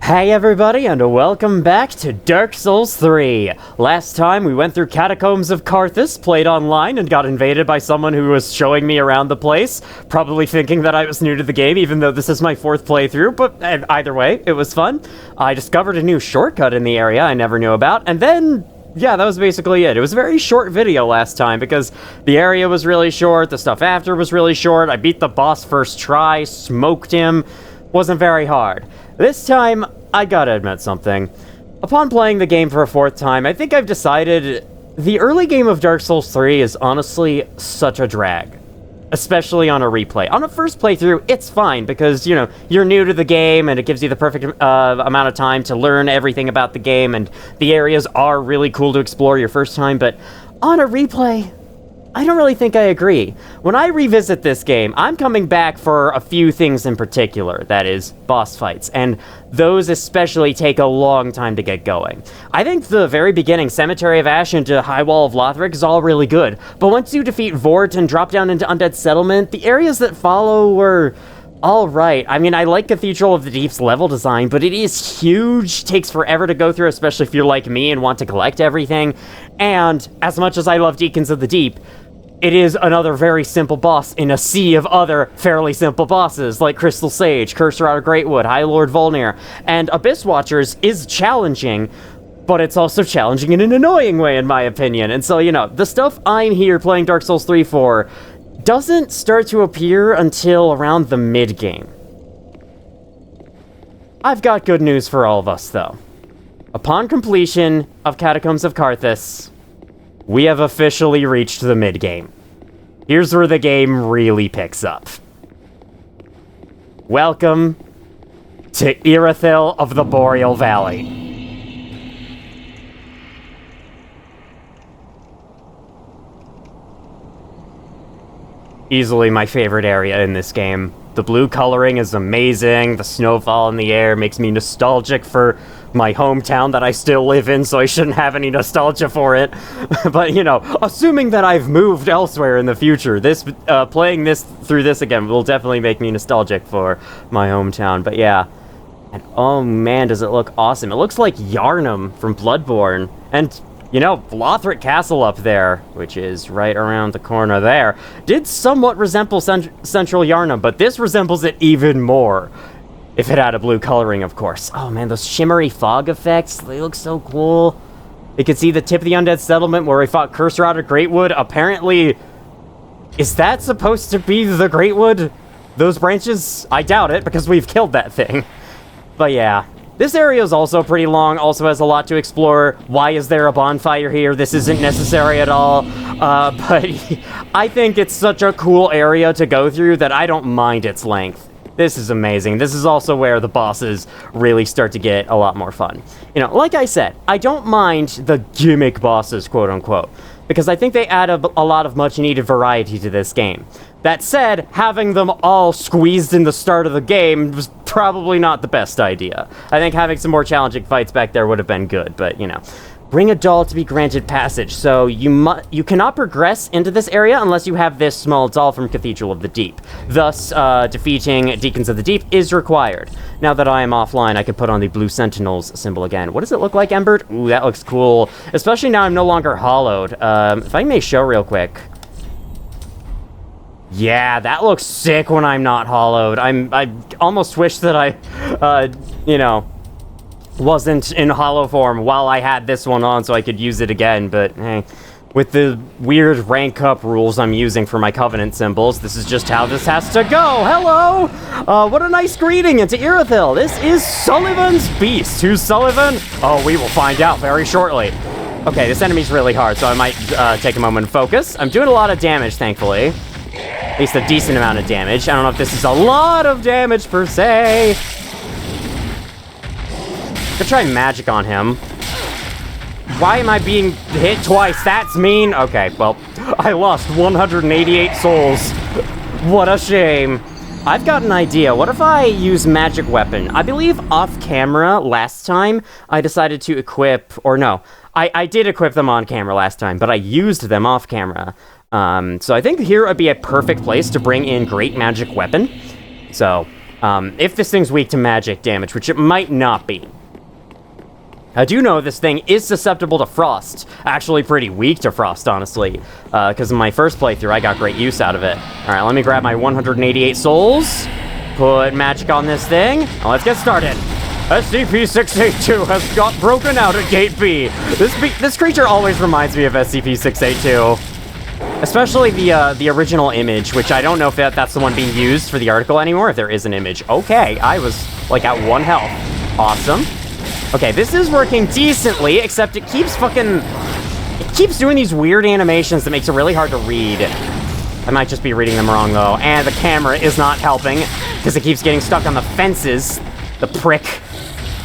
Hey everybody, and welcome back to Dark Souls 3. Last time we went through Catacombs of Carthus, played online, and got invaded by someone who was showing me around the place, probably thinking that I was new to the game, even though this is my 4th playthrough, but either way, it was fun. I discovered a new shortcut in the area I never knew about, and then yeah, that was basically it. It was a very short video last time because the area was really short, the stuff after was really short, I beat the boss first try, smoked him, wasn't very hard. This time, I gotta admit something. Upon playing the game for a 4th time, I think I've decided the early game of Dark Souls 3 is honestly such a drag. Especially on a replay. On a first playthrough, it's fine because, you know, you're new to the game and it gives you the perfect amount of time to learn everything about the game and the areas are really cool to explore your first time, but on a replay, I don't really think I agree. When I revisit this game, I'm coming back for a few things in particular, that is, boss fights, and those especially take a long time to get going. I think the very beginning, Cemetery of Ash into High Wall of Lothric is all really good, but once you defeat Vort and drop down into Undead Settlement, the areas that follow were alright. I mean, I like Cathedral of the Deep's level design, but it is huge, takes forever to go through, especially if you're like me and want to collect everything, and as much as I love Deacons of the Deep, it is another very simple boss in a sea of other fairly simple bosses, like Crystal Sage, Cursor out of Greatwood, High Lord Volnir, and Abyss Watchers is challenging, but it's also challenging in an annoying way, in my opinion. And so, you know, the stuff I'm here playing Dark Souls 3 for doesn't start to appear until around the mid-game. I've got good news for all of us, though. Upon completion of Catacombs of Carthus, we have officially reached the mid-game. Here's where the game really picks up. Welcome to Irithyll of the Boreal Valley. Easily my favorite area in this game. The blue coloring is amazing, the snowfall in the air makes me nostalgic for my hometown that I still live in, so I shouldn't have any nostalgia for it. But, you know, assuming that I've moved elsewhere in the future, this playing through this again will definitely make me nostalgic for my hometown. But yeah, and oh man, does it look awesome. It looks like Yharnam from Bloodborne. And, you know, Lothric Castle up there, which is right around the corner there, did somewhat resemble Central Yharnam, but this resembles it even more. If it had a blue coloring, of course. Oh man, those shimmery fog effects, they look so cool. You can see the tip of the Undead Settlement where we fought Cursor out of Greatwood. Apparently, is that supposed to be the Greatwood? Those branches? I doubt it, because we've killed that thing. But yeah, this area is also pretty long, also has a lot to explore. Why is there a bonfire here? This isn't necessary at all. But I think it's such a cool area to go through that I don't mind its length. This is amazing. This is also where the bosses really start to get a lot more fun. You know, like I said, I don't mind the gimmick bosses, quote-unquote, because I think they add a lot of much-needed variety to this game. That said, having them all squeezed in the start of the game was probably not the best idea. I think having some more challenging fights back there would have been good, but, you know. Bring a doll to be granted passage, so you cannot progress into this area unless you have this small doll from Cathedral of the Deep. Thus, defeating Deacons of the Deep is required. Now that I am offline, I can put on the Blue Sentinels symbol again. What does it look like, Embert? Ooh, that looks cool. Especially now I'm no longer hollowed. If I may show real quick. Yeah, that looks sick when I'm not hollowed. I almost wish that I, you know, wasn't in hollow form while I had this one on so I could use it again, but hey, with the weird rank up rules I'm using for my Covenant symbols, this is just how this has to go. Hello! What a nice greeting into Irithyll. This is Sullivan's Beast. Who's Sullivan? Oh, we will find out very shortly. Okay, this enemy's really hard, so I might take a moment to focus. I'm doing a lot of damage, thankfully. At least a decent amount of damage. I don't know if this is a lot of damage per se. I'm gonna try magic on him. Why am I being hit twice? That's mean. Okay, well, I lost 188 souls. What a shame. I've got an idea. What if I use magic weapon? I believe off camera last time I decided to equip, or no, I did equip them on camera last time, but I used them off camera. So I think here would be a perfect place to bring in Great Magic Weapon. So If this thing's weak to magic damage, which it might not be. I do know this thing is susceptible to frost. Actually pretty weak to frost, honestly. Because in my first playthrough, I got great use out of it. Alright, let me grab my 188 souls. Put magic on this thing. And let's get started. SCP-682 has got broken out at Gate B. This creature always reminds me of SCP-682. Especially the original image, which I don't know if that's the one being used for the article anymore, if there is an image. Okay, I was, like, at 1 health. Awesome. Okay, this is working decently, except it keeps doing these weird animations that makes it really hard to read. I might just be reading them wrong, though. And the camera is not helping, because it keeps getting stuck on the fences. The prick.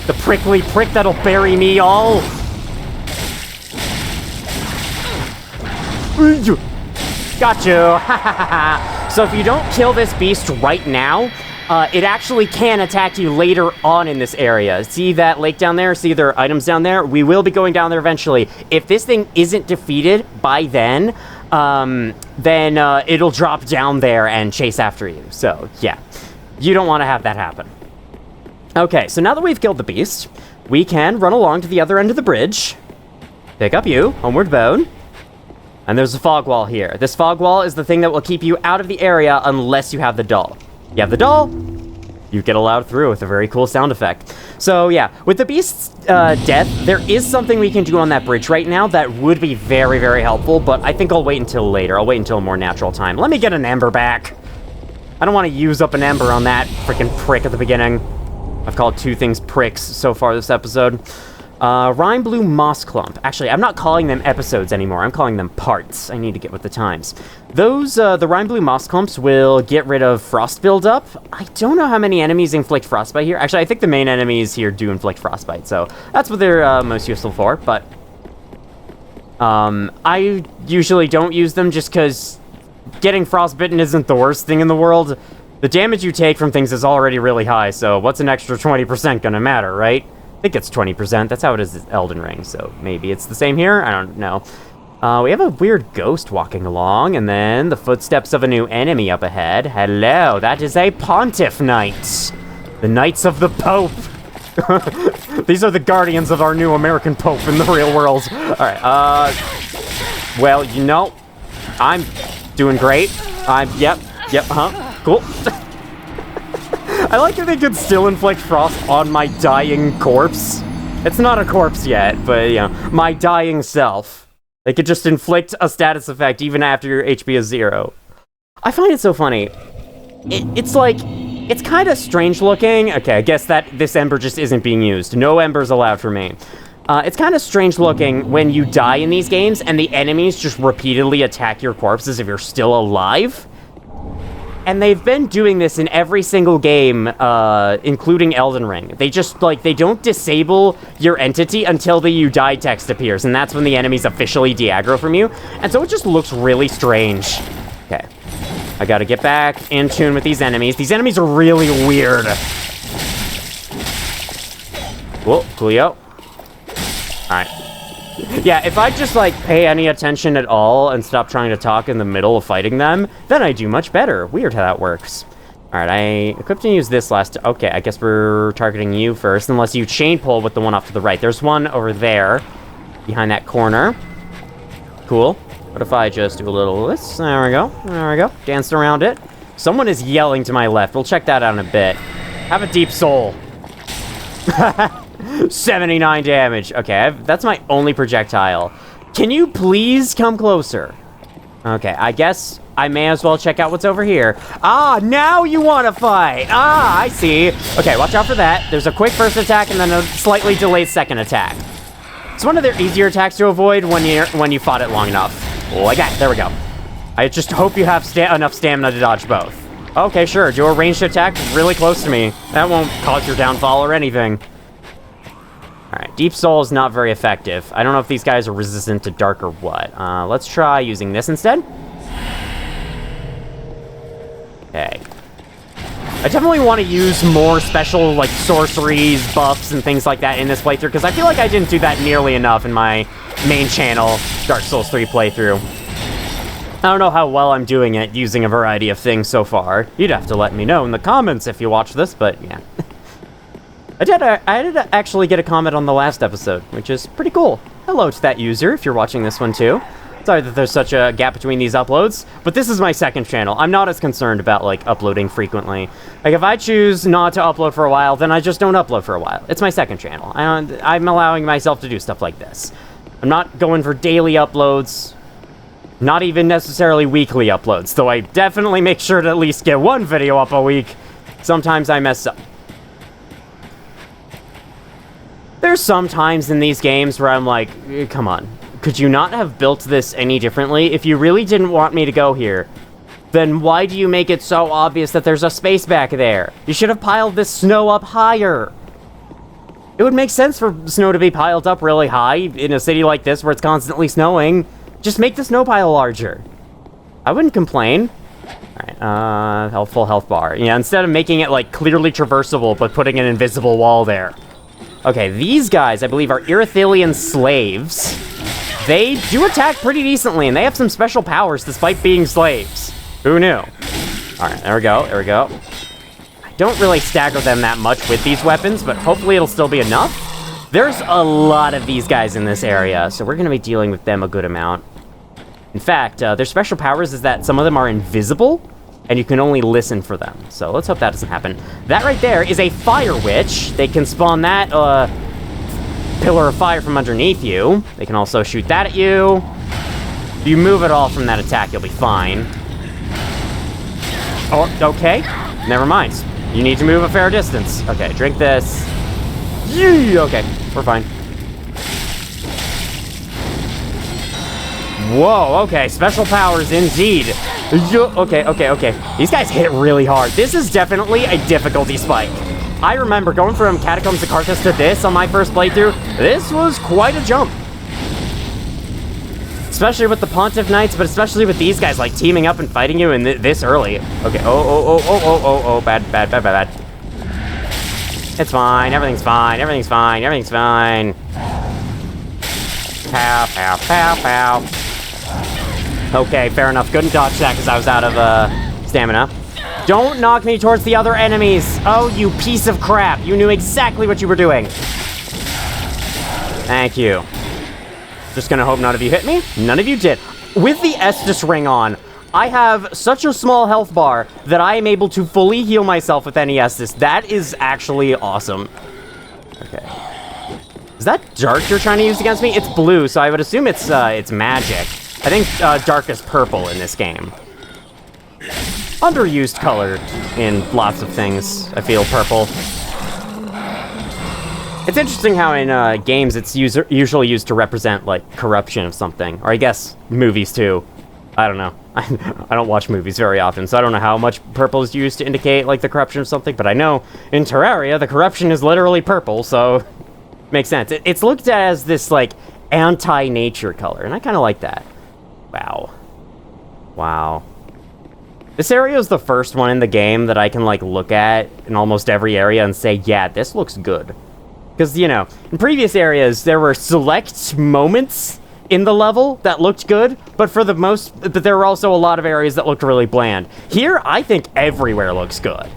The prickly prick that'll bury me all. Got you. So if you don't kill this beast right now, it actually can attack you later on in this area. See that lake down there? See there are items down there? We will be going down there eventually. If this thing isn't defeated by then it'll drop down there and chase after you. So, yeah. You don't want to have that happen. Okay, so now that we've killed the beast, we can run along to the other end of the bridge. Pick up you, homeward bound. And there's a fog wall here. This fog wall is the thing that will keep you out of the area unless you have the doll. You have the doll, you get allowed through with a very cool sound effect. So yeah, with the beast's death, there is something we can do on that bridge right now that would be very, very helpful, but I think I'll wait until later. I'll wait until a more natural time. Let me get an ember back. I don't want to use up an ember on that freaking prick at the beginning. I've called 2 things pricks so far this episode. Rime Blue Moss Clump. Actually, I'm not calling them episodes anymore. I'm calling them parts. I need to get with the times. Those, the Rime Blue Moss Clumps will get rid of frost buildup. I don't know how many enemies inflict frostbite here. Actually, I think the main enemies here do inflict frostbite, so that's what they're most useful for, but I usually don't use them just because getting frostbitten isn't the worst thing in the world. The damage you take from things is already really high, so what's an extra 20% gonna matter, right? I think it's 20%. That's how it is in Elden Ring, so maybe it's the same here? I don't know. We have a weird ghost walking along, and then the footsteps of a new enemy up ahead. Hello, that is a Pontiff Knight. The Knights of the Pope. These are the guardians of our new American Pope in the real world. Alright, well, you know, I'm doing great. Yep, cool. I like that they could still inflict frost on my dying corpse. It's not a corpse yet, but, you know, my dying self. They could just inflict a status effect even after your HP is 0. I find it so funny. It's like, it's kind of strange looking. Okay, I guess that this ember just isn't being used. No embers allowed for me. It's kind of strange looking when you die in these games and the enemies just repeatedly attack your corpses if you're still alive. And they've been doing this in every single game, including Elden Ring. They just, like, they don't disable your entity until the you die text appears, and that's when the enemies officially de-aggro from you. And so it just looks really strange. Okay. I gotta get back in tune with these enemies. These enemies are really weird. Whoa, coolio. Alright. Yeah, if I just, like, pay any attention at all and stop trying to talk in the middle of fighting them, then I do much better. Weird how that works. Alright, I equipped and used this last... Okay, I guess we're targeting you first, unless you chain pull with the one off to the right. There's one over there, behind that corner. Cool. What if I just do a little this? There we go. There we go. Danced around it. Someone is yelling to my left. We'll check that out in a bit. Have a deep soul. 79 damage. Okay, that's my only projectile. Can you please come closer? Okay, I guess I may as well check out what's over here. Ah, now you want to fight. Ah, I see. Okay, watch out for that. There's a quick first attack and then a slightly delayed second attack. It's one of their easier attacks to avoid when you fought it long enough. Like that. There we go. I just hope you have enough stamina to dodge both. Okay, sure. Do a ranged attack really close to me. That won't cause your downfall or anything. Alright, Deep Soul is not very effective. I don't know if these guys are resistant to dark or what. Let's try using this instead. Okay. I definitely want to use more special, like, sorceries, buffs, and things like that in this playthrough, because I feel like I didn't do that nearly enough in my main channel, Dark Souls 3 playthrough. I don't know how well I'm doing at using a variety of things so far. You'd have to let me know in the comments if you watch this, but yeah. I did actually get a comment on the last episode, which is pretty cool. Hello to that user, if you're watching this one too. Sorry that there's such a gap between these uploads, but this is my second channel. I'm not as concerned about, like, uploading frequently. Like, if I choose not to upload for a while, then I just don't upload for a while. It's my second channel. I'm allowing myself to do stuff like this. I'm not going for daily uploads. Not even necessarily weekly uploads, though I definitely make sure to at least get one video up a week. Sometimes I mess up. There's some times in these games where I'm like, come on, could you not have built this any differently? If you really didn't want me to go here, then why do you make it so obvious that there's a space back there? You should have piled this snow up higher. It would make sense for snow to be piled up really high in a city like this where it's constantly snowing. Just make the snow pile larger. I wouldn't complain. Alright, full health bar. Yeah, instead of making it, like, clearly traversable, but putting an invisible wall there. Okay, these guys, I believe, are Irithyllian slaves. They do attack pretty decently, and they have some special powers despite being slaves. Who knew? Alright, there we go, there we go. I don't really stagger them that much with these weapons, but hopefully it'll still be enough. There's a lot of these guys in this area, so we're going to be dealing with them a good amount. In fact, their special powers is that some of them are invisible, and you can only listen for them. So let's hope that doesn't happen. That right there is a fire witch. They can spawn that pillar of fire from underneath you. They can also shoot that at you. If you move at all from that attack, you'll be fine. Oh, okay. Never mind. You need to move a fair distance. Okay, drink this. Okay, we're fine. Whoa, okay, special powers indeed. Okay. These guys hit really hard. This is definitely a difficulty spike. I remember going from Catacombs to Carthus to this on my first playthrough. This was quite a jump. Especially with the Pontiff Knights, but especially with these guys, like, teaming up and fighting you in this early. Okay, oh, bad. It's fine, everything's fine. Pow. Okay, fair enough. Couldn't dodge that because I was out of stamina. Don't knock me towards the other enemies. Oh, you piece of crap. You knew exactly what you were doing. Thank you. Just gonna hope none of you hit me. None of you did. With the Estus ring on, I have such a small health bar that I am able to fully heal myself with any Estus. That is actually awesome. Okay. Is that dark you're trying to use against me? It's blue, so I would assume it's magic. I think dark is purple in this game. Underused color in lots of things, I feel purple. It's interesting how in games it's usually used to represent, like, corruption of something. Or I guess movies too. I don't know. I don't watch movies very often, so I don't know how much purple is used to indicate, like, the corruption of something. But I know in Terraria, the corruption is literally purple, so makes sense. It's looked at as this, like, anti-nature color, and I kind of like that. Wow. This area is the first one in the game that I can, like, look at in almost every area and say, yeah, this looks good. Because, you know, in previous areas, there were select moments in the level that looked good, but there were also a lot of areas that looked really bland. Here, I think everywhere looks good.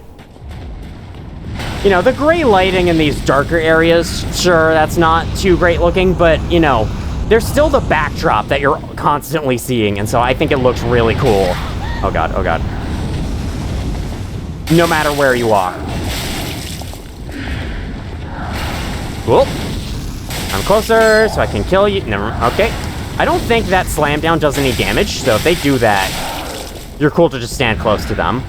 You know, the gray lighting in these darker areas, sure, that's not too great looking, but, you know, there's still the backdrop that you're constantly seeing, and so I think it looks really cool. Oh god. No matter where you are. Cool. I'm closer, so I can kill you. Never. Okay. I don't think that slam down does any damage, so if they do that, you're cool to just stand close to them.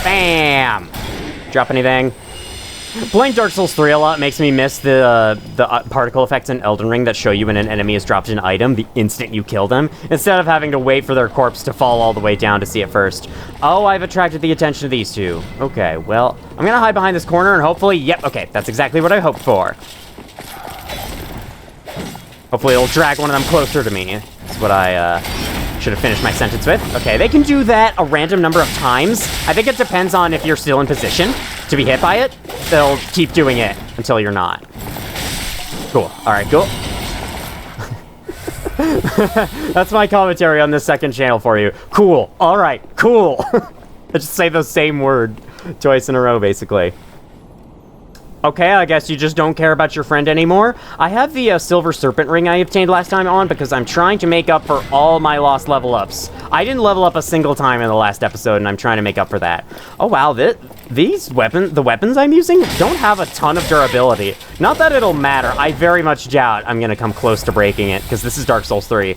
Bam! Drop anything? Playing Dark Souls 3 a lot makes me miss the particle effects in Elden Ring that show you when an enemy has dropped an item the instant you kill them, instead of having to wait for their corpse to fall all the way down to see it first. Oh, I've attracted the attention of these two. Okay, well, I'm gonna hide behind this corner and hopefully, yep, okay, that's exactly what I hoped for. Hopefully it'll drag one of them closer to me. That's what I, should have finished my sentence with. Okay, they can do that a random number of times. I think it depends on if you're still in position to be hit by it. They'll keep doing it until you're not. Cool. All right, cool. That's my commentary on this second channel for you. Cool. All right. Cool. I just say the same word twice in a row, basically. Okay, I guess you just don't care about your friend anymore. I have the silver serpent ring I obtained last time on because I'm trying to make up for all my lost level ups. I didn't level up a single time in the last episode, and I'm trying to make up for that. Oh wow, the weapons I'm using don't have a ton of durability. Not that it'll matter. I very much doubt I'm gonna come close to breaking it because this is Dark Souls 3.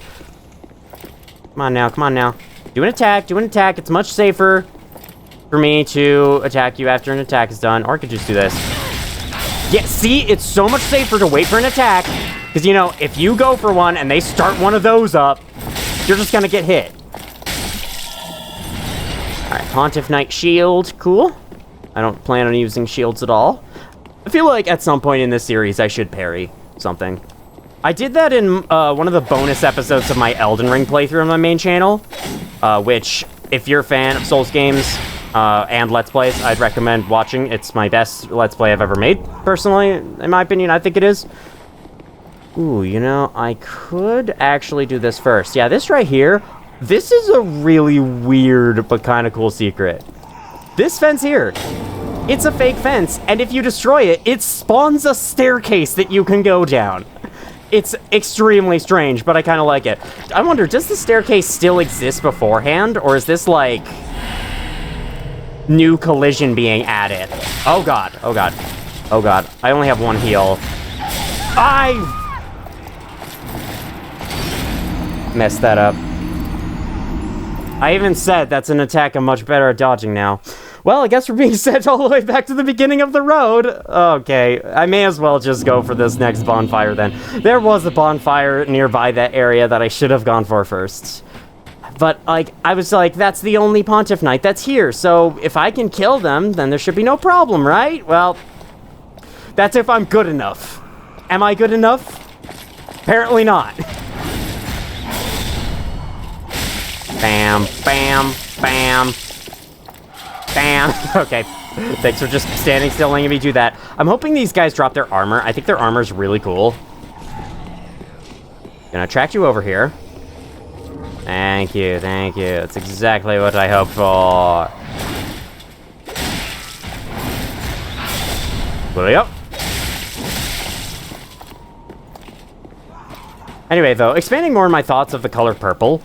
Come on now, come on now. Do an attack, do an attack. It's much safer for me to attack you after an attack is done, or I could just do this. Yeah, see, it's so much safer to wait for an attack, because, you know, if you go for one and they start one of those up, you're just gonna get hit. Alright, Pontiff Knight Shield, cool. I don't plan on using shields at all. I feel like at some point in this series I should parry something. I did that in one of the bonus episodes of my Elden Ring playthrough on my main channel, which, if you're a fan of Souls games, and Let's Plays, I'd recommend watching. It's my best Let's Play I've ever made, personally, in my opinion. I think it is. Ooh, you know, I could actually do this first. Yeah, this right here, this is a really weird but kind of cool secret. This fence here, it's a fake fence, and if you destroy it, it spawns a staircase that you can go down. It's extremely strange, but I kind of like it. I wonder, does the staircase still exist beforehand, or is this, like, new collision being added? Oh god, oh god, oh god. I only have one heal. I messed that up. I even said that's an attack I'm much better at dodging now. Well, I guess we're being sent all the way back to the beginning of the road. Okay, I may as well just go for this next bonfire then. There was a bonfire nearby that area that I should have gone for first. But, like, I was like, that's the only Pontiff Knight that's here, so if I can kill them, then there should be no problem, right? Well, that's if I'm good enough. Am I good enough? Apparently not. Bam, bam, bam, bam. Okay, thanks for just standing still letting me do that. I'm hoping these guys drop their armor. I think their armor's really cool. Gonna attract you over here. Thank you, thank you. That's exactly what I hoped for. Willy up. Anyway, though, expanding more on my thoughts of the color purple,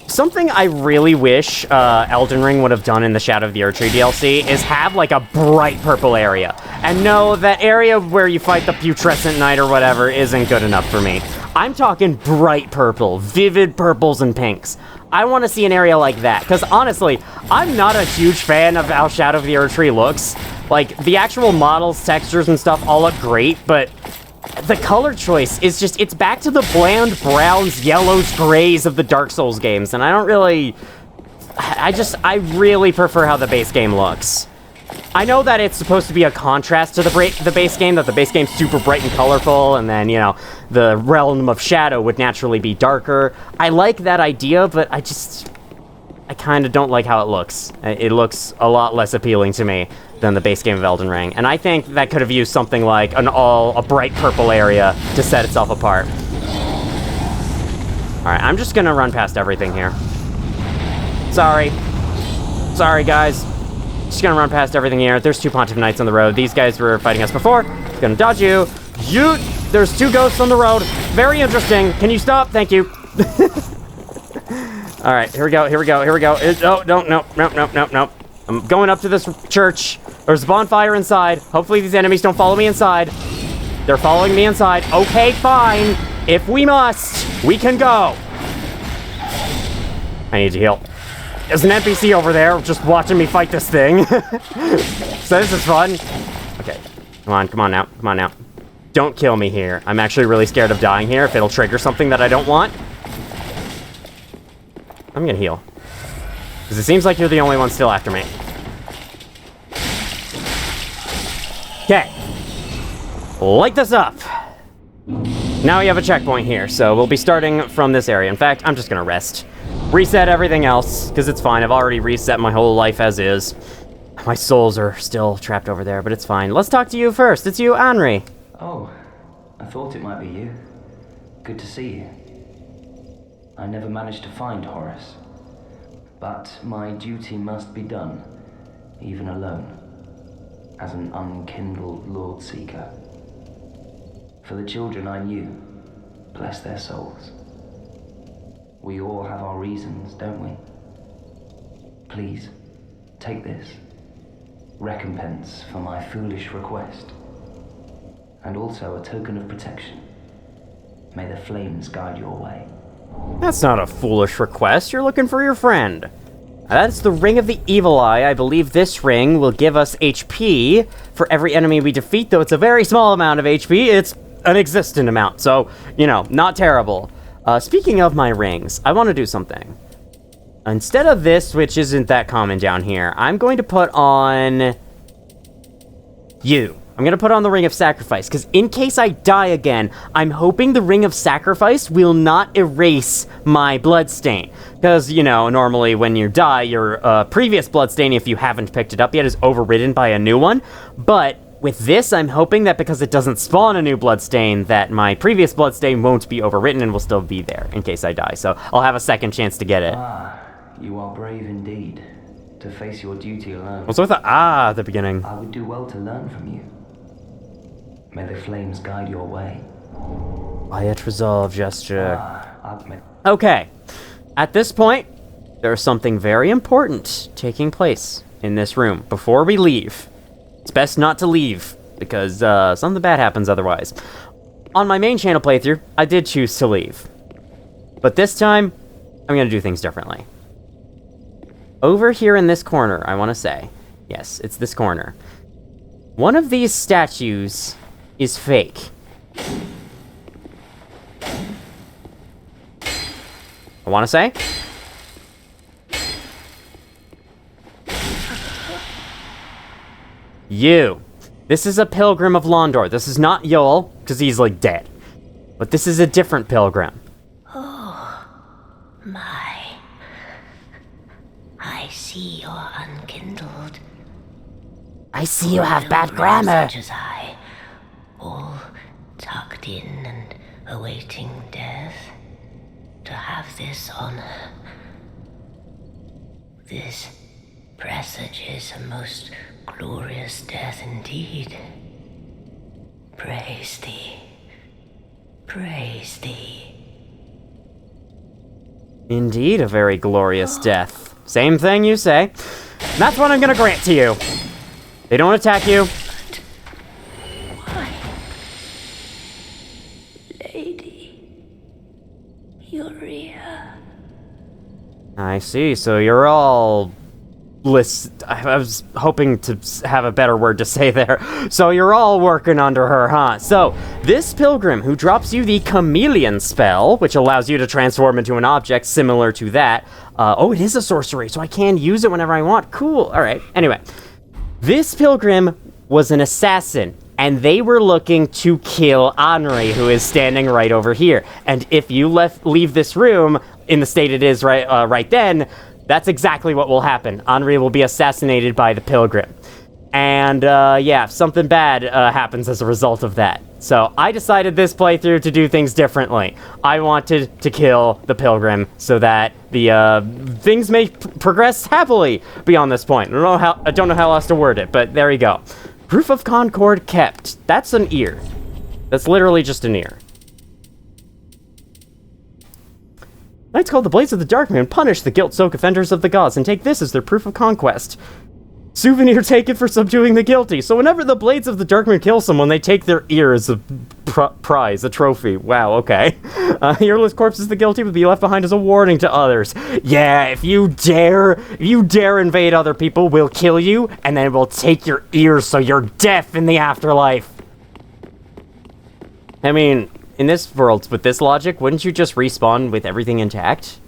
something I really wish Elden Ring would have done in the Shadow of the Erdtree DLC is have, like, a bright purple area. And no, that area where you fight the Putrescent Knight or whatever isn't good enough for me. I'm talking bright purple, vivid purples and pinks. I want to see an area like that, because honestly, I'm not a huge fan of how Shadow of the Erdtree looks. Like, the actual models, textures, and stuff all look great, but the color choice is just, it's back to the bland browns, yellows, grays of the Dark Souls games, and I don't really... I really prefer how the base game looks. I know that it's supposed to be a contrast to the base game, that the base game's super bright and colorful, and then, you know, the realm of Shadow would naturally be darker. I like that idea, but I kind of don't like how it looks. It looks a lot less appealing to me than the base game of Elden Ring, and I think that could have used something like a bright purple area to set itself apart. Alright, I'm just gonna run past everything here. Sorry, guys. Just gonna run past everything here. There's two Pontiff Knights on the road. These guys were fighting us before. Gonna dodge you. There's two ghosts on the road. Very interesting. Can you stop? Thank you. Alright, here we go. Oh, no. I'm going up to this church. There's a bonfire inside. Hopefully these enemies don't follow me inside. They're following me inside. Okay, fine. If we must, we can go. I need to heal. There's an NPC over there just watching me fight this thing. So this is fun. Okay, come on now. Don't kill me here. I'm actually really scared of dying here if it'll trigger something that I don't want. I'm gonna heal. Because it seems like you're the only one still after me. Okay. Light this up. Now we have a checkpoint here, so we'll be starting from this area. In fact, I'm just gonna rest. Reset everything else, because it's fine. I've already reset my whole life as is. My souls are still trapped over there, but it's fine. Let's talk to you first. It's you, Henri. Oh, I thought it might be you. Good to see you. I never managed to find Horace. But my duty must be done, even alone, as an unkindled Lord Seeker. For the children I knew, bless their souls. We all have our reasons, don't we? Please, take this. Recompense for my foolish request. And also a token of protection. May the flames guide your way. That's not a foolish request. You're looking for your friend. That's the Ring of the Evil Eye. I believe this ring will give us HP for every enemy we defeat, though it's a very small amount of HP. It's an existent amount, so, you know, not terrible. Speaking of my rings, I want to do something. Instead of this, which isn't that common down here, I'm going to put on you. I'm going to put on the Ring of Sacrifice, because in case I die again, I'm hoping the Ring of Sacrifice will not erase my bloodstain. Because, you know, normally when you die, your previous bloodstain, if you haven't picked it up yet, is overridden by a new one. But with this, I'm hoping that because it doesn't spawn a new bloodstain, that my previous bloodstain won't be overwritten and will still be there in case I die. So I'll have a second chance to get it. Ah, you are brave indeed, to face your duty alone. What's with the at the beginning? I would do well to learn from you. May the flames guide your way. Quiet resolve gesture. I've Okay, at this point, there's something very important taking place in this room before we leave. It's best not to leave, because something bad happens otherwise. On my main channel playthrough, I did choose to leave. But this time, I'm going to do things differently. Over here in this corner, I want to say, yes, it's this corner. One of these statues is fake. I want to say, you. This is a pilgrim of Londor. This is not Yoel, because he's, like, dead. But this is a different pilgrim. Oh, my. I see you're unkindled. I see you have bad grammar. Such as I, all tucked in and awaiting death. To have this honor. This presages a most glorious death indeed. Praise thee. Praise thee. Indeed, a very glorious death. Same thing you say. That's what I'm gonna grant to you. They don't attack you. Why? Lady. Uria. I see, so you're all... I was hoping to have a better word to say there. So you're all working under her, huh? So, this pilgrim who drops you the chameleon spell, which allows you to transform into an object similar to that. Oh, it is a sorcery, so I can use it whenever I want. Cool, alright. Anyway, this pilgrim was an assassin, and they were looking to kill Henri, who is standing right over here. And if you leave this room in the state it is right then, that's exactly what will happen. Henri will be assassinated by the pilgrim. And, yeah, something bad happens as a result of that. So, I decided this playthrough to do things differently. I wanted to kill the pilgrim so that the, things may progress happily beyond this point. I don't know how else to word it, but there you go. Proof of Concord kept. That's an ear. That's literally just an ear. Knights called the Blades of the Dark Moon punish the guilt-soaked offenders of the gods and take this as their proof of conquest. Souvenir taken for subduing the guilty. So whenever the Blades of the Dark Moon kill someone, they take their ear as a prize, a trophy. Wow, okay. Earless corpses of the guilty would be left behind as a warning to others. Yeah, if you dare invade other people, we'll kill you, and then we'll take your ears so you're deaf in the afterlife. I mean, in this world, with this logic, wouldn't you just respawn with everything intact?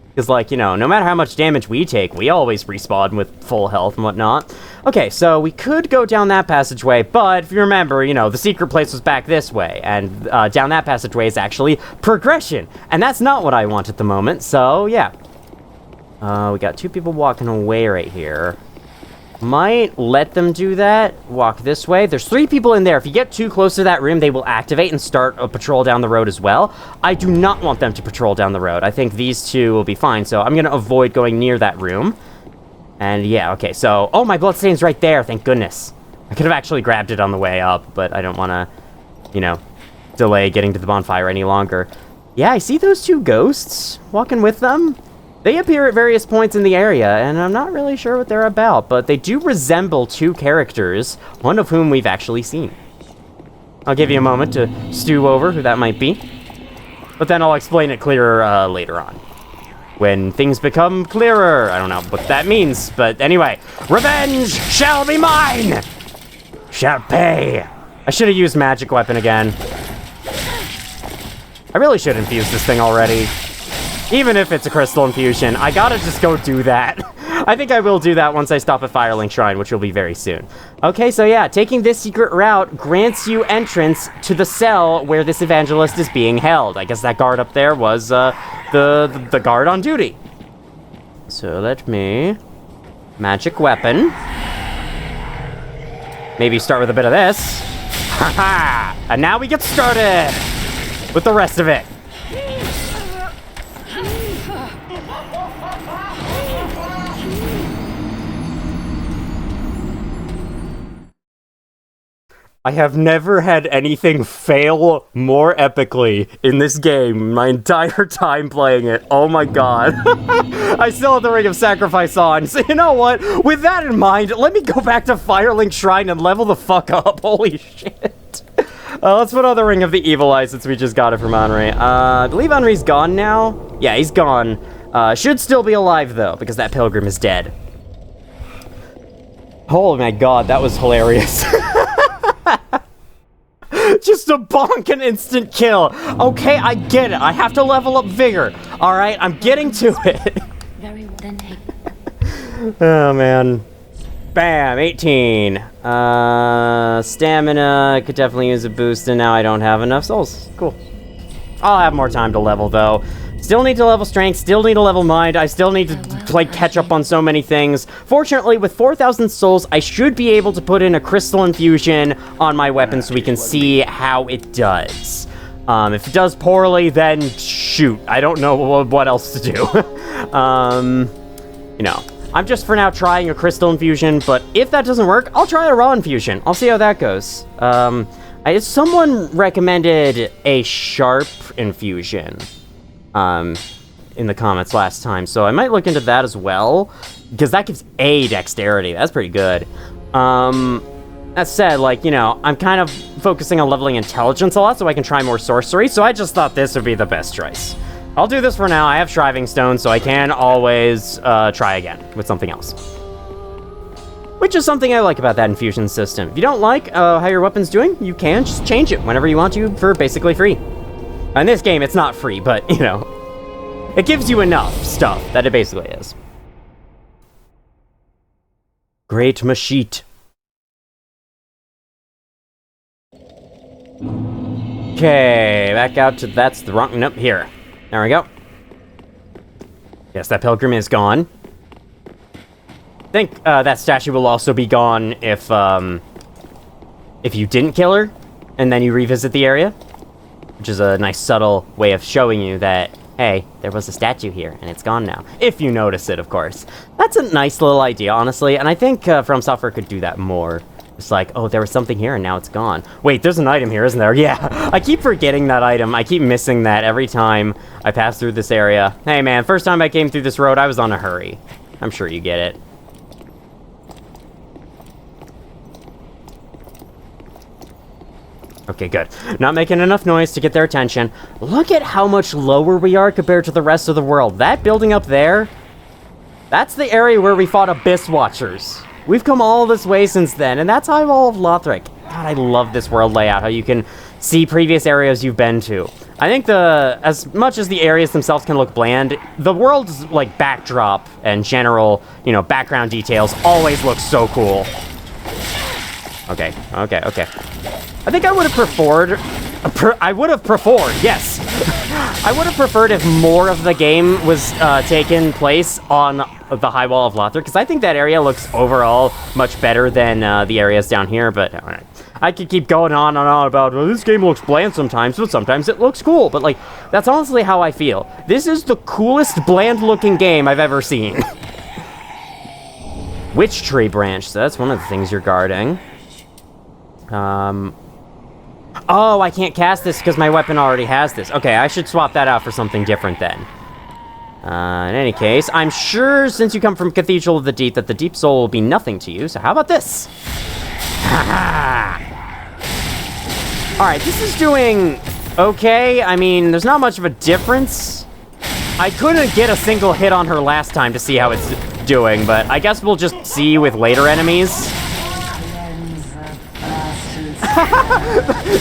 Because, like, you know, no matter how much damage we take, we always respawn with full health and whatnot. Okay, so we could go down that passageway, but if you remember, you know, the secret place was back this way, and down that passageway is actually progression, and that's not what I want at the moment, so, yeah. We got two people walking away right here. Might let them do that. Walk this way. There's 3 people in there. If you get too close to that room, they will activate and start a patrol down the road as well. I do not want them to patrol down the road. I think these 2 will be fine, so I'm going to avoid going near that room. And yeah, okay, so... Oh, my bloodstain's right there, thank goodness. I could have actually grabbed it on the way up, but I don't want to, you know, delay getting to the bonfire any longer. Yeah, I see those 2 ghosts walking with them. They appear at various points in the area, and I'm not really sure what they're about, but they do resemble 2 characters, one of whom we've actually seen. I'll give you a moment to stew over who that might be, but then I'll explain it clearer later on. When things become clearer. I don't know what that means, but anyway. Revenge shall be mine! Shall pay! I should have used magic weapon again. I really should infuse this thing already. Even if it's a crystal infusion, I gotta just go do that. I think I will do that once I stop at Firelink Shrine, which will be very soon. Okay, so yeah, taking this secret route grants you entrance to the cell where this evangelist is being held. I guess that guard up there was the guard on duty. So let me... Magic weapon. Maybe start with a bit of this. Haha! And now we get started with the rest of it. I have never had anything fail more epically in this game my entire time playing it. Oh my god. I still have the Ring of Sacrifice on. So you know what? With that in mind, let me go back to Firelink Shrine and level the fuck up. Holy shit. Let's put on the Ring of the Evil Eye since we just got it from Henri. I believe Henri's gone now. Yeah, he's gone. Should still be alive though, because that pilgrim is dead. Oh my god, that was hilarious. Just a bonk and instant kill. Okay, I get it. I have to level up vigor. All right, I'm getting to it. Very well then. Oh man. Bam, 18. Stamina. I could definitely use a boost, and now I don't have enough souls. Cool. I'll have more time to level though. Still need to level strength, still need to level mind, I still need to, like, catch up on so many things. Fortunately, with 4,000 souls, I should be able to put in a crystal infusion on my weapon so we can see how it does. If it does poorly, then shoot, I don't know what else to do. You know, I'm just for now trying a crystal infusion, but if that doesn't work, I'll try a raw infusion. I'll see how that goes. Someone recommended a sharp infusion. In the comments last time, so I might look into that as well, because that gives A dexterity. That's pretty good. That said, like, you know, I'm kind of focusing on leveling intelligence a lot so I can try more sorcery, so I just thought this would be the best choice. I'll do this for now. I have Shriving Stone, so I can always try again with something else. Which is something I like about that infusion system. If you don't like how your weapon's doing, you can just change it whenever you want to for basically free. In this game, it's not free, but, you know, it gives you enough stuff that it basically is. Great Mashit. Okay, back out to, that's the wrong, nope, here. There we go. Yes, that pilgrim is gone. I think that statue will also be gone if you didn't kill her, and then you revisit the area. Which is a nice subtle way of showing you that, hey, there was a statue here, and it's gone now. If you notice it, of course. That's a nice little idea, honestly, and I think From Software could do that more. It's like, oh, there was something here, and now it's gone. Wait, there's an item here, isn't there? Yeah, I keep forgetting that item. I keep missing that every time I pass through this area. Hey, man, first time I came through this road, I was on a hurry. I'm sure you get it. Okay, good. Not making enough noise to get their attention. Look at how much lower we are compared to the rest of the world. That building up there, that's the area where we fought Abyss Watchers. We've come all this way since then, and that's all of Lothric. God, I love this world layout, how you can see previous areas you've been to. I think as much as the areas themselves can look bland, the world's, like, backdrop and general, you know, background details always look so cool. Okay. I think I would have preferred... yes! I would have preferred if more of the game was taken place on the High Wall of Lothar, because I think that area looks overall much better than the areas down here, but alright. I could keep going on and on about, well, this game looks bland sometimes, but sometimes it looks cool. But, like, that's honestly how I feel. This is the coolest bland-looking game I've ever seen. Witch tree branch, so that's one of the things you're guarding. Oh, I can't cast this because my weapon already has this. Okay, I should swap that out for something different then. In any case, I'm sure since you come from Cathedral of the Deep that the Deep Soul will be nothing to you, so how about this? Haha! Alright, this is doing okay. I mean, there's not much of a difference. I couldn't get a single hit on her last time to see how it's doing, but I guess we'll just see with later enemies.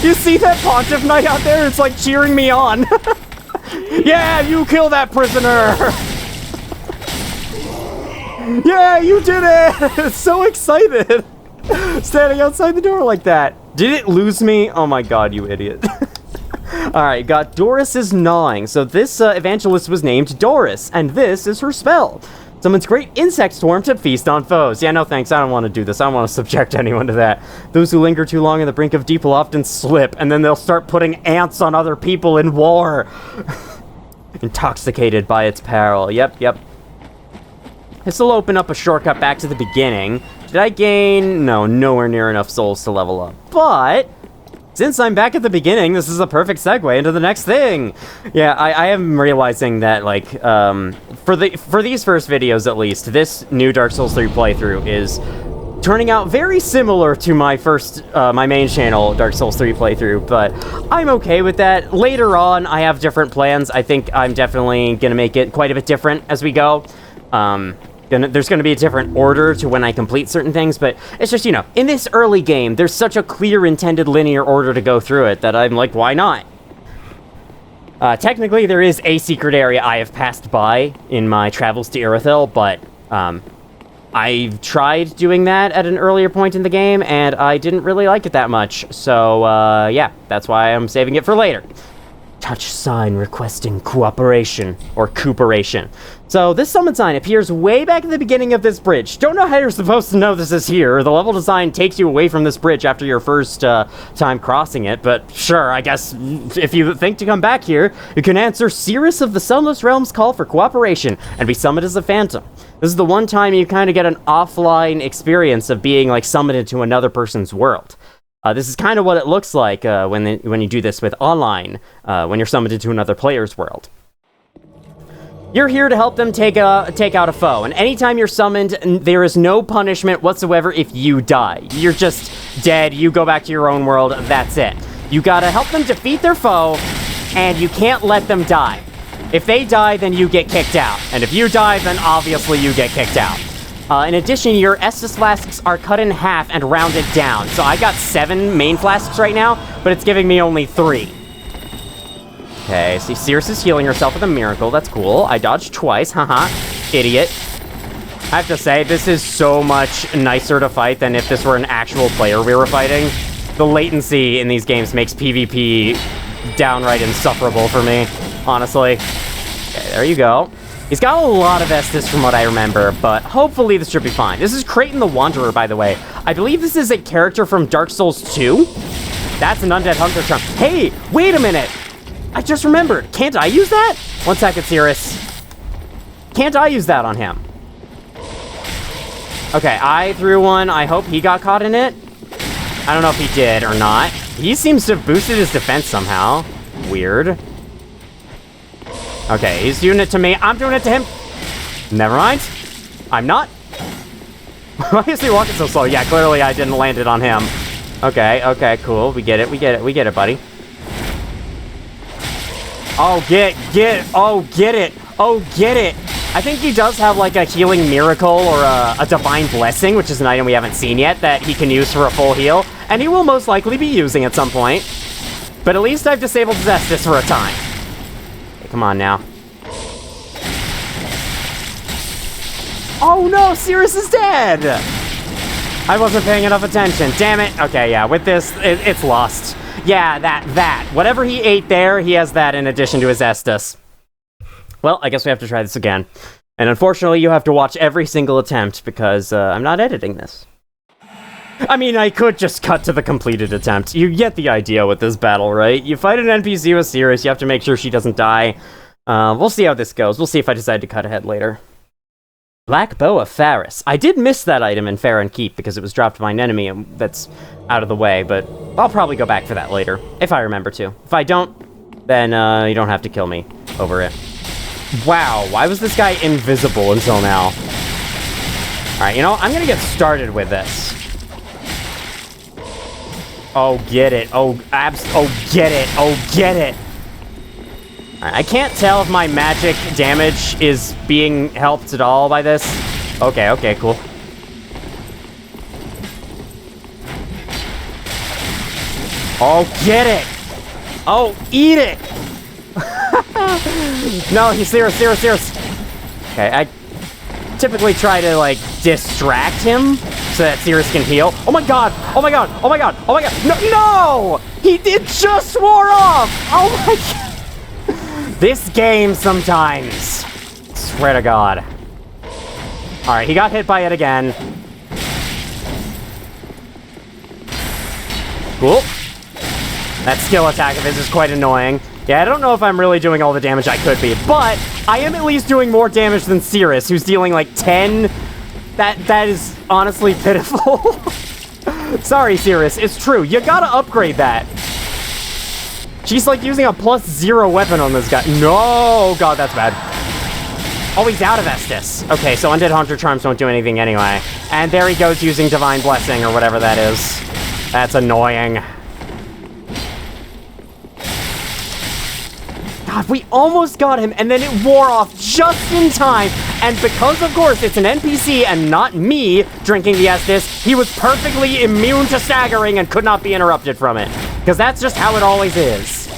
You see that Pontiff Knight out there? It's like cheering me on. Yeah, you kill that prisoner! Yeah, you did it! So excited! Standing outside the door like that. Did it lose me? Oh my god, you idiot. Alright, got Doris's Gnawing. So this evangelist was named Doris, and this is her spell. Summons great insect swarm to feast on foes. Yeah, no thanks, I don't want to do this. I don't want to subject anyone to that. Those who linger too long on the brink of deep will often slip, and then they'll start putting ants on other people in war. Intoxicated by its peril. Yep. This will open up a shortcut back to the beginning. Did I gain? No, nowhere near enough souls to level up. But since I'm back at the beginning, this is a perfect segue into the next thing. Yeah, I am realizing that, like, for these first videos at least, this new Dark Souls 3 playthrough is turning out very similar to my my main channel, Dark Souls 3 playthrough, but I'm okay with that. Later on, I have different plans. I think I'm definitely gonna make it quite a bit different as we go. There's going to be a different order to when I complete certain things, but it's just, you know, in this early game, there's such a clear intended linear order to go through it that I'm like, why not? Technically, there is a secret area I have passed by in my travels to Irithyll, but I tried doing that at an earlier point in the game, and I didn't really like it that much, so yeah, that's why I'm saving it for later. Touch sign requesting cooperation, or cooperation. So this summon sign appears way back at the beginning of this bridge. Don't know how you're supposed to know this is here. The level design takes you away from this bridge after your first time crossing it, but sure, I guess if you think to come back here, you can answer Cirrus of the Sunless Realm's call for cooperation and be summoned as a phantom. This is the one time you kind of get an offline experience of being like summoned into another person's world. This is kind of what it looks like when you do this with online, when you're summoned into another player's world. You're here to help them take out a foe, and anytime you're summoned, there is no punishment whatsoever if you die. You're just dead, you go back to your own world, that's it. You gotta help them defeat their foe, and you can't let them die. If they die, then you get kicked out, and if you die, then obviously you get kicked out. In addition, your Estus flasks are cut in half and rounded down. So I got 7 main flasks right now, but it's giving me only 3. Okay, see, Cirrus is healing herself with a miracle. That's cool. I dodged twice. Haha. Idiot. I have to say, this is so much nicer to fight than if this were an actual player we were fighting. The latency in these games makes PvP downright insufferable for me, honestly. Okay, there you go. He's got a lot of Estus from what I remember, but hopefully this should be fine. This is Kraton the Wanderer, by the way. I believe this is a character from Dark Souls 2. That's an Undead Hunter charm. Hey, wait a minute. I just remembered. Can't I use that? One second, Cirrus. Can't I use that on him? Okay, I threw one. I hope he got caught in it. I don't know if he did or not. He seems to have boosted his defense somehow. Weird. Okay, he's doing it to me. I'm doing it to him. Never mind. I'm not. Why is he walking so slow? Yeah, clearly I didn't land it on him. Okay, cool. We get it, buddy. Oh, get it. I think he does have like a healing miracle or a divine blessing, which is an item we haven't seen yet that he can use for a full heal, and he will most likely be using at some point. But at least I've disabled his Estus for a time. Come on now. Oh no, Cirrus is dead! I wasn't paying enough attention, damn it. Okay, yeah, with this, it's lost. Yeah, that. Whatever he ate there, he has that in addition to his Estus. Well, I guess we have to try this again. And unfortunately, you have to watch every single attempt, because I'm not editing this. I mean, I could just cut to the completed attempt. You get the idea with this battle, right? You fight an NPC with Cirrus, you have to make sure she doesn't die. We'll see how this goes. We'll see if I decide to cut ahead later. Black Bow of Faris. I did miss that item in Farron Keep because it was dropped by an enemy and that's out of the way, but I'll probably go back for that later, if I remember to. If I don't, then you don't have to kill me over it. Wow, why was this guy invisible until now? Alright, you know, I'm gonna get started with this. Oh, get it. Oh, get it. Oh, get it. Alright, I can't tell if my magic damage is being helped at all by this. Okay, cool. Oh, get it! Oh, eat it! No, he's serious. Okay, I typically try to, like, distract him so that Cirrus can heal. Oh my god! No! It just wore off! Oh my god! This game sometimes. Swear to God. Alright, he got hit by it again. Cool. That skill attack of his is quite annoying. Yeah, I don't know if I'm really doing all the damage I could be, but I am at least doing more damage than Cirrus, who's dealing like 10. That is honestly pitiful. Sorry, Cirrus, it's true. You gotta upgrade that. She's like using a +0 weapon on this guy. No, God, that's bad. Oh, he's out of Estus. Okay, so Undead Haunter Charms don't do anything anyway. And there he goes using Divine Blessing or whatever that is. That's annoying. God, we almost got him, and then it wore off just in time. And because, of course, it's an NPC and not me drinking the Estus, he was perfectly immune to staggering and could not be interrupted from it. Because that's just how it always is.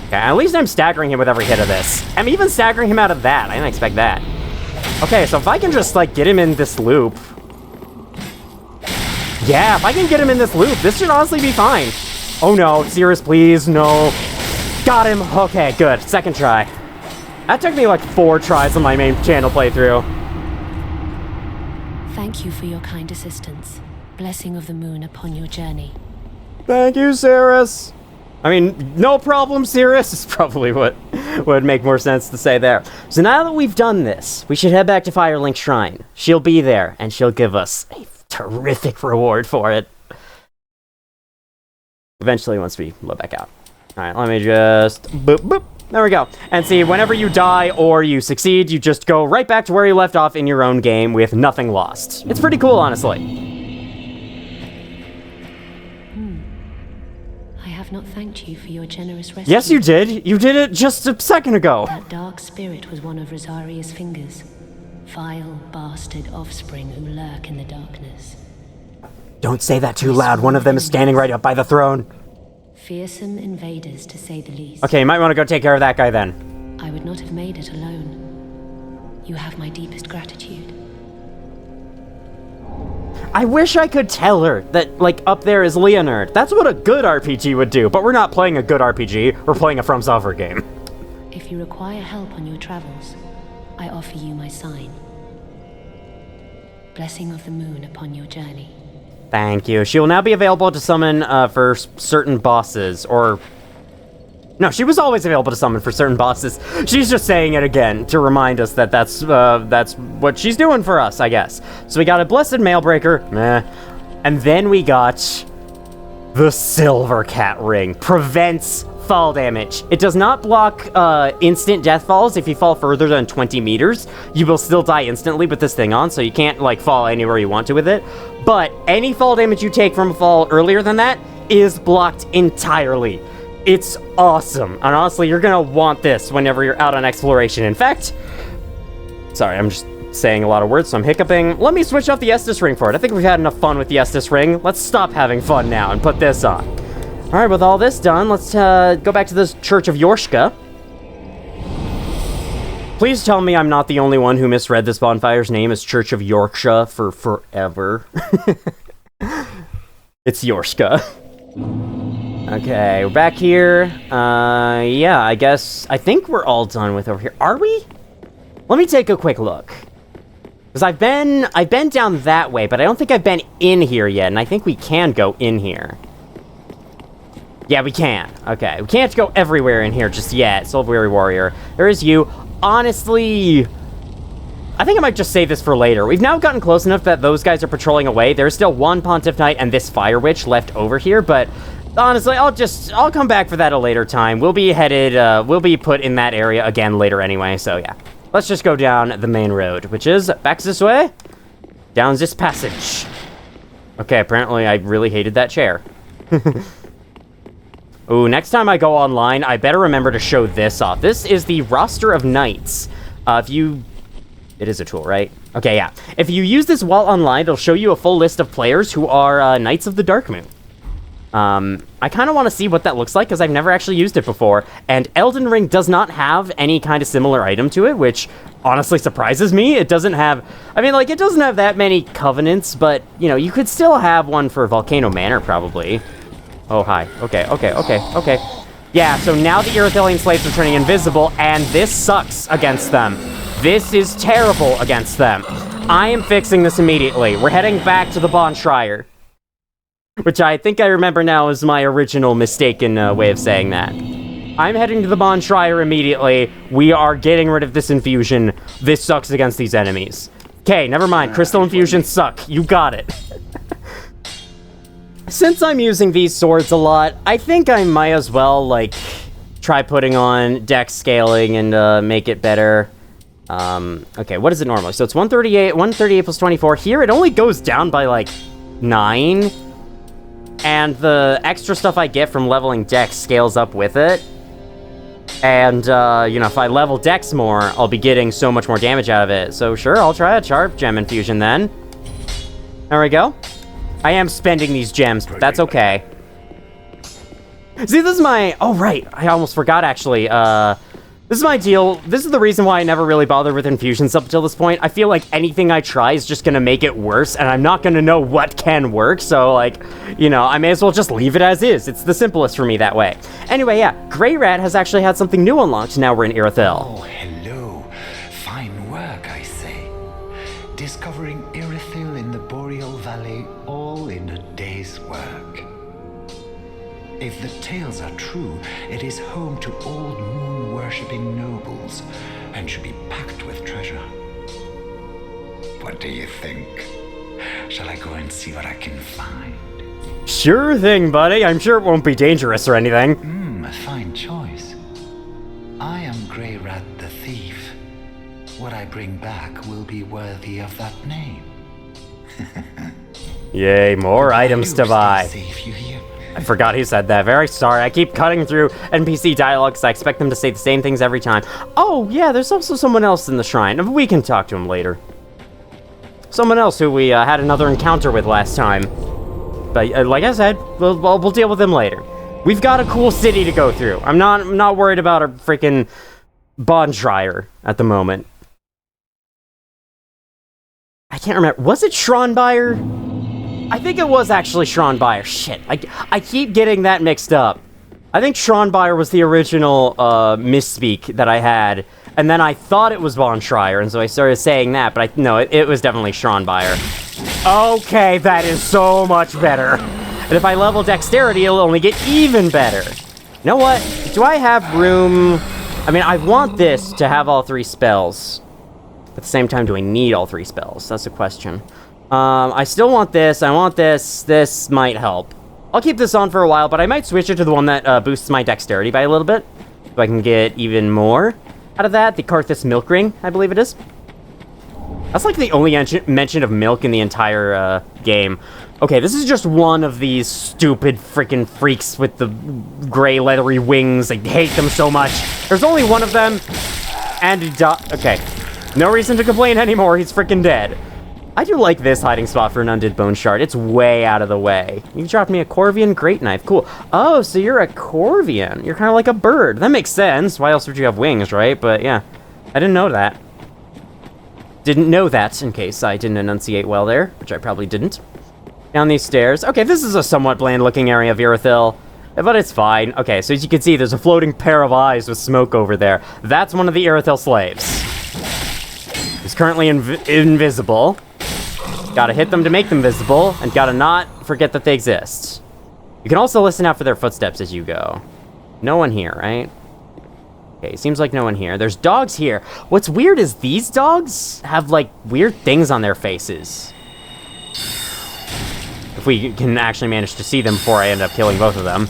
Okay, at least I'm staggering him with every hit of this. I'm even staggering him out of that. I didn't expect that. Okay, so if I can just, like, get him in this loop. Yeah, if I can get him in this loop, this should honestly be fine. Oh no, Cirrus, please, no. Got him. Okay, good. Second try. That took me like 4 tries on my main channel playthrough. Thank you for your kind assistance. Blessing of the moon upon your journey. Thank you, Cirrus. I mean, no problem, Cirrus is probably what would make more sense to say there. So now that we've done this, we should head back to Firelink Shrine. She'll be there, and she'll give us a terrific reward for it. Eventually, once we load back out. Alright, let me just... boop, boop. There we go. And see, whenever you die or you succeed, you just go right back to where you left off in your own game with nothing lost. It's pretty cool, honestly. I have not thanked you for your generous rescue. Yes, you did. You did it just a second ago. That dark spirit was one of Rosaria's fingers. Vile, bastard offspring who lurk in the darkness. Don't say that too loud. One of them is standing right up by the throne. Fearsome invaders, to say the least. Okay, you might want to go take care of that guy then. I would not have made it alone. You have my deepest gratitude. I wish I could tell her that, like, up there is Leonard. That's what a good RPG would do, but we're not playing a good RPG. We're playing a From Software game. If you require help on your travels, I offer you my sign. Blessing of the moon upon your journey. Thank you. She will now be available to summon for certain bosses, or... No, she was always available to summon for certain bosses. She's just saying it again to remind us that that's what she's doing for us, I guess. So we got a Blessed Mailbreaker, meh. And then we got the Silver Cat Ring. Prevents fall damage. It does not block instant death falls. If you fall further than 20 meters, you will still die instantly with this thing on, so you can't, like, fall anywhere you want to with it. But any fall damage you take from a fall earlier than that is blocked entirely. It's awesome. And honestly, you're gonna want this whenever you're out on exploration. In fact, sorry, I'm just saying a lot of words, so I'm hiccuping. Let me switch off the Estus ring for it. I think we've had enough fun with the Estus ring. Let's stop having fun now and put this on. All right, with all this done, let's go back to this Church of Yorshka. Please tell me I'm not the only one who misread this bonfire's name as Church of Yorkshire for forever. It's Yorshka. Okay, we're back here. Yeah, I think we're all done with over here. Are we? Let me take a quick look. Because I've been down that way, but I don't think I've been in here yet, and I think we can go in here. Yeah, we can. Okay, we can't go everywhere in here just yet. Soul Weary Warrior. There is you. Honestly, I think I might just save this for later. We've now gotten close enough that those guys are patrolling away. There's still one Pontiff Knight and this Fire Witch left over here, but honestly, I'll come back for that at a later time. We'll be put in that area again later anyway, so yeah. Let's just go down the main road, which is back this way, down this passage. Okay, apparently I really hated that chair. Ooh, next time I go online, I better remember to show this off. This is the roster of knights. It is a tool, right? Okay, yeah. If you use this while online, it'll show you a full list of players who are Knights of the Dark Moon. I kind of want to see what that looks like, because I've never actually used it before, and Elden Ring does not have any kind of similar item to it, which honestly surprises me. It doesn't have, I mean, like, it doesn't have that many covenants, but, you know, you could still have one for Volcano Manor, probably. Oh, hi. Okay. Yeah, so now the Irithyllian slaves are turning invisible, and this sucks against them. This is terrible against them. I am fixing this immediately. We're heading back to the Bonshire. Which I think I remember now is my original mistaken way of saying that. I'm heading to the Bonshire immediately. We are getting rid of this infusion. This sucks against these enemies. Okay, never mind. Crystal infusions suck. You got it. Since I'm using these swords a lot, I think I might as well, like, try putting on dex scaling and make it better. Okay, what is it normally? So it's 138 plus 24. Here, it only goes down by, like, 9. And the extra stuff I get from leveling Dex scales up with it. And, you know, if I level Dex more, I'll be getting so much more damage out of it. So sure, I'll try a Sharp Gem Infusion then. There we go. I am spending these gems, but that's okay. See, this is my... Oh, right. I almost forgot, actually. This is my deal. This is the reason why I never really bothered with infusions up until this point. I feel like anything I try is just gonna make it worse, and I'm not gonna know what can work, so, like, you know, I may as well just leave it as is. It's the simplest for me that way. Anyway, yeah, Grey Rat has actually had something new unlocked. Now we're in Irithyll. Oh, hello. Fine work, I say. Discovering Irithyll in the Boreal Valley, all in a day's work. If the tales are true, it is home to old moon-worshipping nobles, and should be packed with treasure. What do you think? Shall I go and see what I can find? Sure thing, buddy. I'm sure it won't be dangerous or anything. A fine choice. I am Grey Rat the Thief. What I bring back will be worthy of that name. Yay, more items to buy. Safe, you hear? I forgot he said that. Very sorry. I keep cutting through NPC dialogue because I expect them to say the same things every time. Oh, yeah, there's also someone else in the shrine. We can talk to him later. Someone else who we had another encounter with last time. But like I said, we'll deal with him later. We've got a cool city to go through. I'm not worried about a freaking Bonshire at the moment. I can't remember. Was it Schronbire? I think it was actually Schronbire. Shit, I keep getting that mixed up. I think Schronbire was the original misspeak that I had, and then I thought it was Bonshire, and so I started saying that, but no, it was definitely Schronbire. Okay, that is so much better. And if I level Dexterity, it'll only get even better. You know what? Do I have room? I mean, I want this to have all 3 spells. At the same time, do I need all 3 spells? That's the question. I still want this. I want this. This might help. I'll keep this on for a while, but I might switch it to the one that boosts my dexterity by a little bit, so I can get even more out of that. The Karthus Milk Ring, I believe it is. That's like the only mention of milk in the entire game. Okay, this is just one of these stupid freaking freaks with the gray leathery wings. I hate them so much. There's only one of them, and he okay. No reason to complain anymore. He's freaking dead. I do like this hiding spot for an Undead Bone Shard. It's way out of the way. You dropped me a Corvian Great Knife. Cool. Oh, so you're a Corvian. You're kind of like a bird. That makes sense. Why else would you have wings, right? But yeah, I didn't know that. Didn't know that, in case I didn't enunciate well there, which I probably didn't. Down these stairs. Okay, this is a somewhat bland-looking area of Irithyll, but it's fine. Okay, so as you can see, there's a floating pair of eyes with smoke over there. That's one of the Irithyll slaves. He's currently invisible. Gotta hit them to make them visible, and gotta not forget that they exist. You can also listen out for their footsteps as you go. No one here, right? Okay, seems like no one here. There's dogs here. What's weird is these dogs have, like, weird things on their faces. If we can actually manage to see them before I end up killing both of them.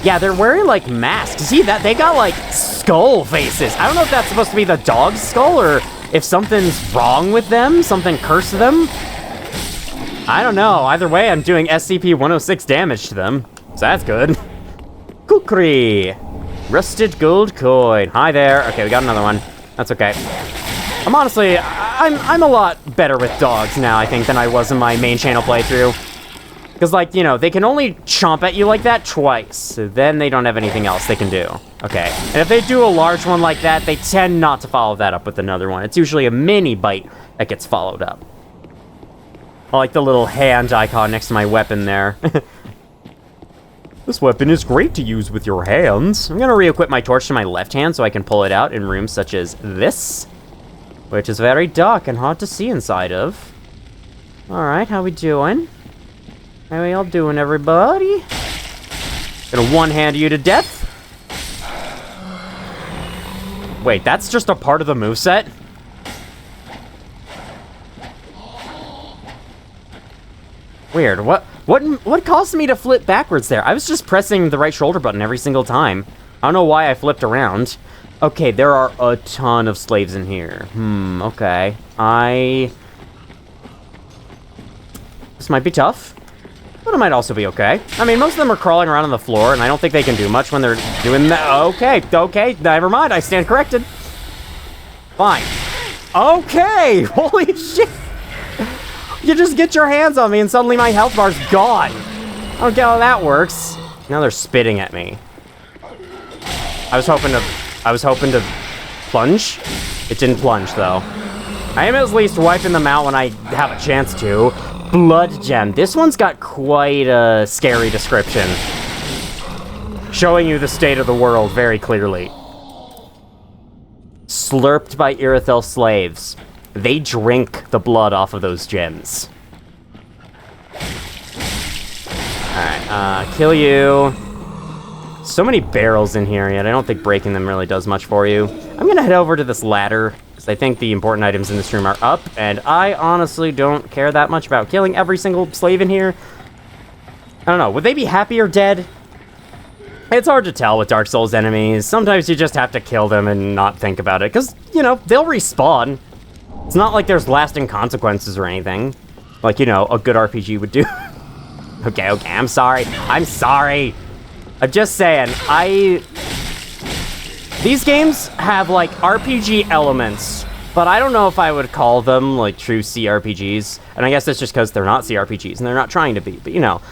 Yeah, they're wearing, like, masks. See, that they got, like, skull faces. I don't know if that's supposed to be the dog's skull, or if something's wrong with them, something cursed them. I don't know. Either way, I'm doing SCP-106 damage to them, so that's good. Kukri. Rusted gold coin. Hi there. Okay, we got another one. That's okay. I'm honestly, I'm a lot better with dogs now, I think, than I was in my main channel playthrough. Because, like, you know, they can only chomp at you like that twice. So then they don't have anything else they can do. Okay. And if they do a large one like that, they tend not to follow that up with another one. It's usually a mini bite that gets followed up. I like the little hand icon next to my weapon there. This weapon is great to use with your hands. I'm going to re-equip my torch to my left hand so I can pull it out in rooms such as this, which is very dark and hard to see inside of. Alright, how we doing? How we all doing, everybody? Gonna one-hand you to death. Wait, that's just a part of the moveset? Weird. What caused me to flip backwards there? I was just pressing the right shoulder button every single time. I don't know why I flipped around. Okay, there are a ton of slaves in here. Okay. This might be tough, but it might also be okay. I mean, most of them are crawling around on the floor, and I don't think they can do much when they're doing that. Okay, never mind. I stand corrected. Fine. Okay, holy shit. You just get your hands on me and suddenly my health bar's gone. I don't get how that works. Now they're spitting at me. I was hoping to plunge. It didn't plunge though. I am at least wiping them out when I have a chance to. Blood gem. This one's got quite a scary description. Showing you the state of the world very clearly. Slurped by Irithyll slaves. They drink the blood off of those gems. Alright, kill you. So many barrels in here, yet I don't think breaking them really does much for you. I'm gonna head over to this ladder, because I think the important items in this room are up, and I honestly don't care that much about killing every single slave in here. I don't know, would they be happy or dead? It's hard to tell with Dark Souls enemies. Sometimes you just have to kill them and not think about it, because, you know, they'll respawn. It's not like there's lasting consequences or anything. Like, you know, a good RPG would do. Okay, I'm sorry. I'm just saying, these games have, like, RPG elements, but I don't know if I would call them, like, true CRPGs. And I guess that's just because they're not CRPGs, and they're not trying to be. But, you know,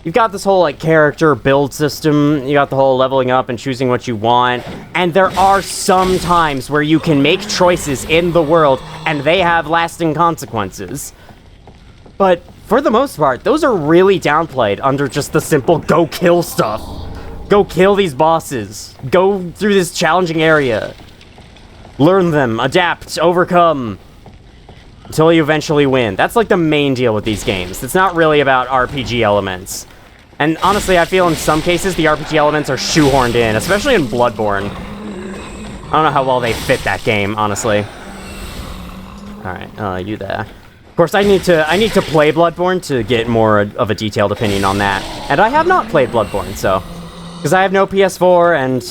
you've got this whole, like, character build system, you got the whole leveling up and choosing what you want, and there are some times where you can make choices in the world, and they have lasting consequences. But, for the most part, those are really downplayed under just the simple go kill stuff. Go kill these bosses. Go through this challenging area. Learn them, adapt, overcome, until you eventually win. That's like the main deal with these games. It's not really about RPG elements. And honestly, I feel in some cases the RPG elements are shoehorned in, especially in Bloodborne. I don't know how well they fit that game, honestly. Alright, you there. Of course, I need to play Bloodborne to get more of a detailed opinion on that. And I have not played Bloodborne, so... Because I have no PS4, and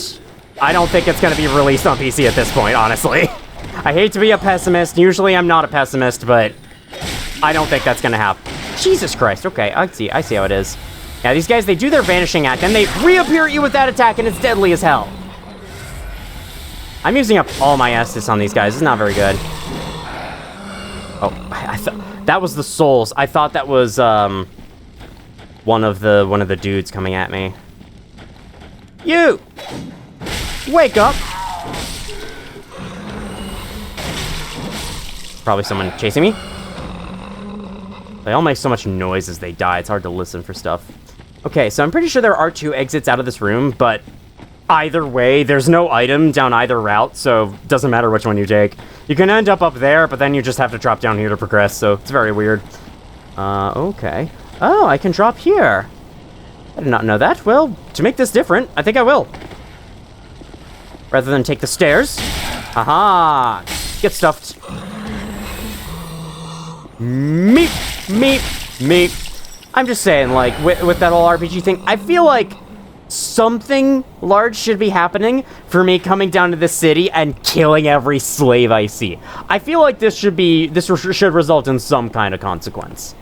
I don't think it's going to be released on PC at this point, honestly. I hate to be a pessimist. Usually I'm not a pessimist, but I don't think that's going to happen. Jesus Christ. Okay, I see how it is. Yeah, these guys, they do their vanishing act, and they reappear at you with that attack, and it's deadly as hell. I'm using up all my Estus on these guys. It's not very good. Oh, I thought that was the souls. I thought that was one of the dudes coming at me. You! Wake up! Probably someone chasing me. They all make so much noise as they die, it's hard to listen for stuff. Okay, so I'm pretty sure there are 2 exits out of this room, but either way, there's no item down either route, so it doesn't matter which one you take. You can end up there, but then you just have to drop down here to progress, so it's very weird. Okay. Oh, I can drop here. I did not know that. Well, to make this different, I think I will. Rather than take the stairs. Haha! Get stuffed. Meep! Meep! Meep! I'm just saying, like, with that whole RPG thing, I feel like something large should be happening for me coming down to the city and killing every slave I see. I feel like this should result in some kind of consequence.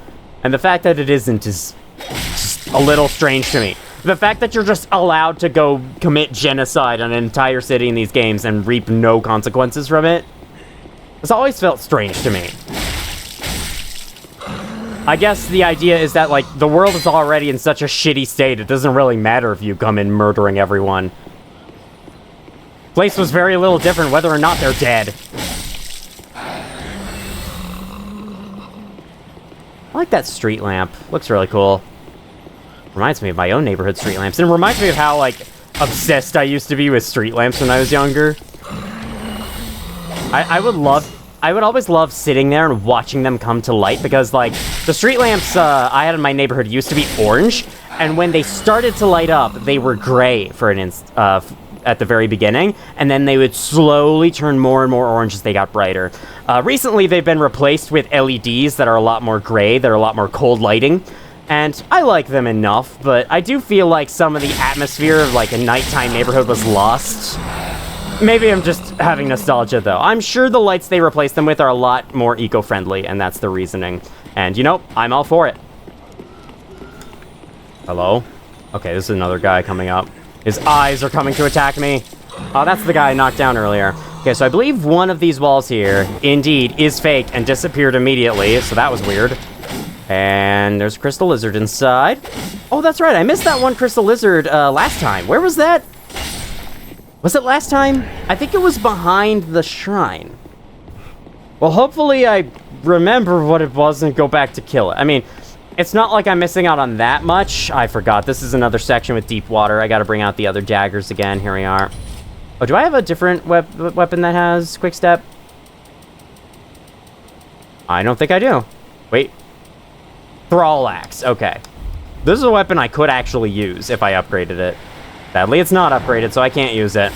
And the fact that it isn't is just a little strange to me. The fact that you're just allowed to go commit genocide on an entire city in these games and reap no consequences from it has always felt strange to me. I guess the idea is that, like, the world is already in such a shitty state, it doesn't really matter if you come in murdering everyone. Place was very little different whether or not they're dead. I like that street lamp. Looks really cool. Reminds me of my own neighborhood street lamps. And it reminds me of how, like, obsessed I used to be with street lamps when I was younger. I would always love sitting there and watching them come to light because, like, the street lamps I had in my neighborhood used to be orange, and when they started to light up, they were gray for an at the very beginning, and then they would slowly turn more and more orange as they got brighter. Recently, they've been replaced with LEDs that are a lot more gray, that are a lot more cold lighting, and I like them enough, but I do feel like some of the atmosphere of, like, a nighttime neighborhood was lost. Maybe I'm just having nostalgia, though. I'm sure the lights they replace them with are a lot more eco-friendly, and that's the reasoning. And, you know, I'm all for it. Hello? Okay, this is another guy coming up. His eyes are coming to attack me. Oh, that's the guy I knocked down earlier. Okay, so I believe one of these walls here, indeed, is fake and disappeared immediately, so that was weird. And there's a crystal lizard inside. Oh, that's right, I missed that one crystal lizard last time. Where was that? Was it last time? I think it was behind the shrine. Well, hopefully I remember what it was and go back to kill it. I mean, it's not like I'm missing out on that much. I forgot. This is another section with deep water. I gotta bring out the other daggers again. Here we are. Oh, do I have a different weapon that has quick step? I don't think I do. Wait. Thrall axe. Okay. This is a weapon I could actually use if I upgraded it. Sadly, it's not upgraded, so I can't use it.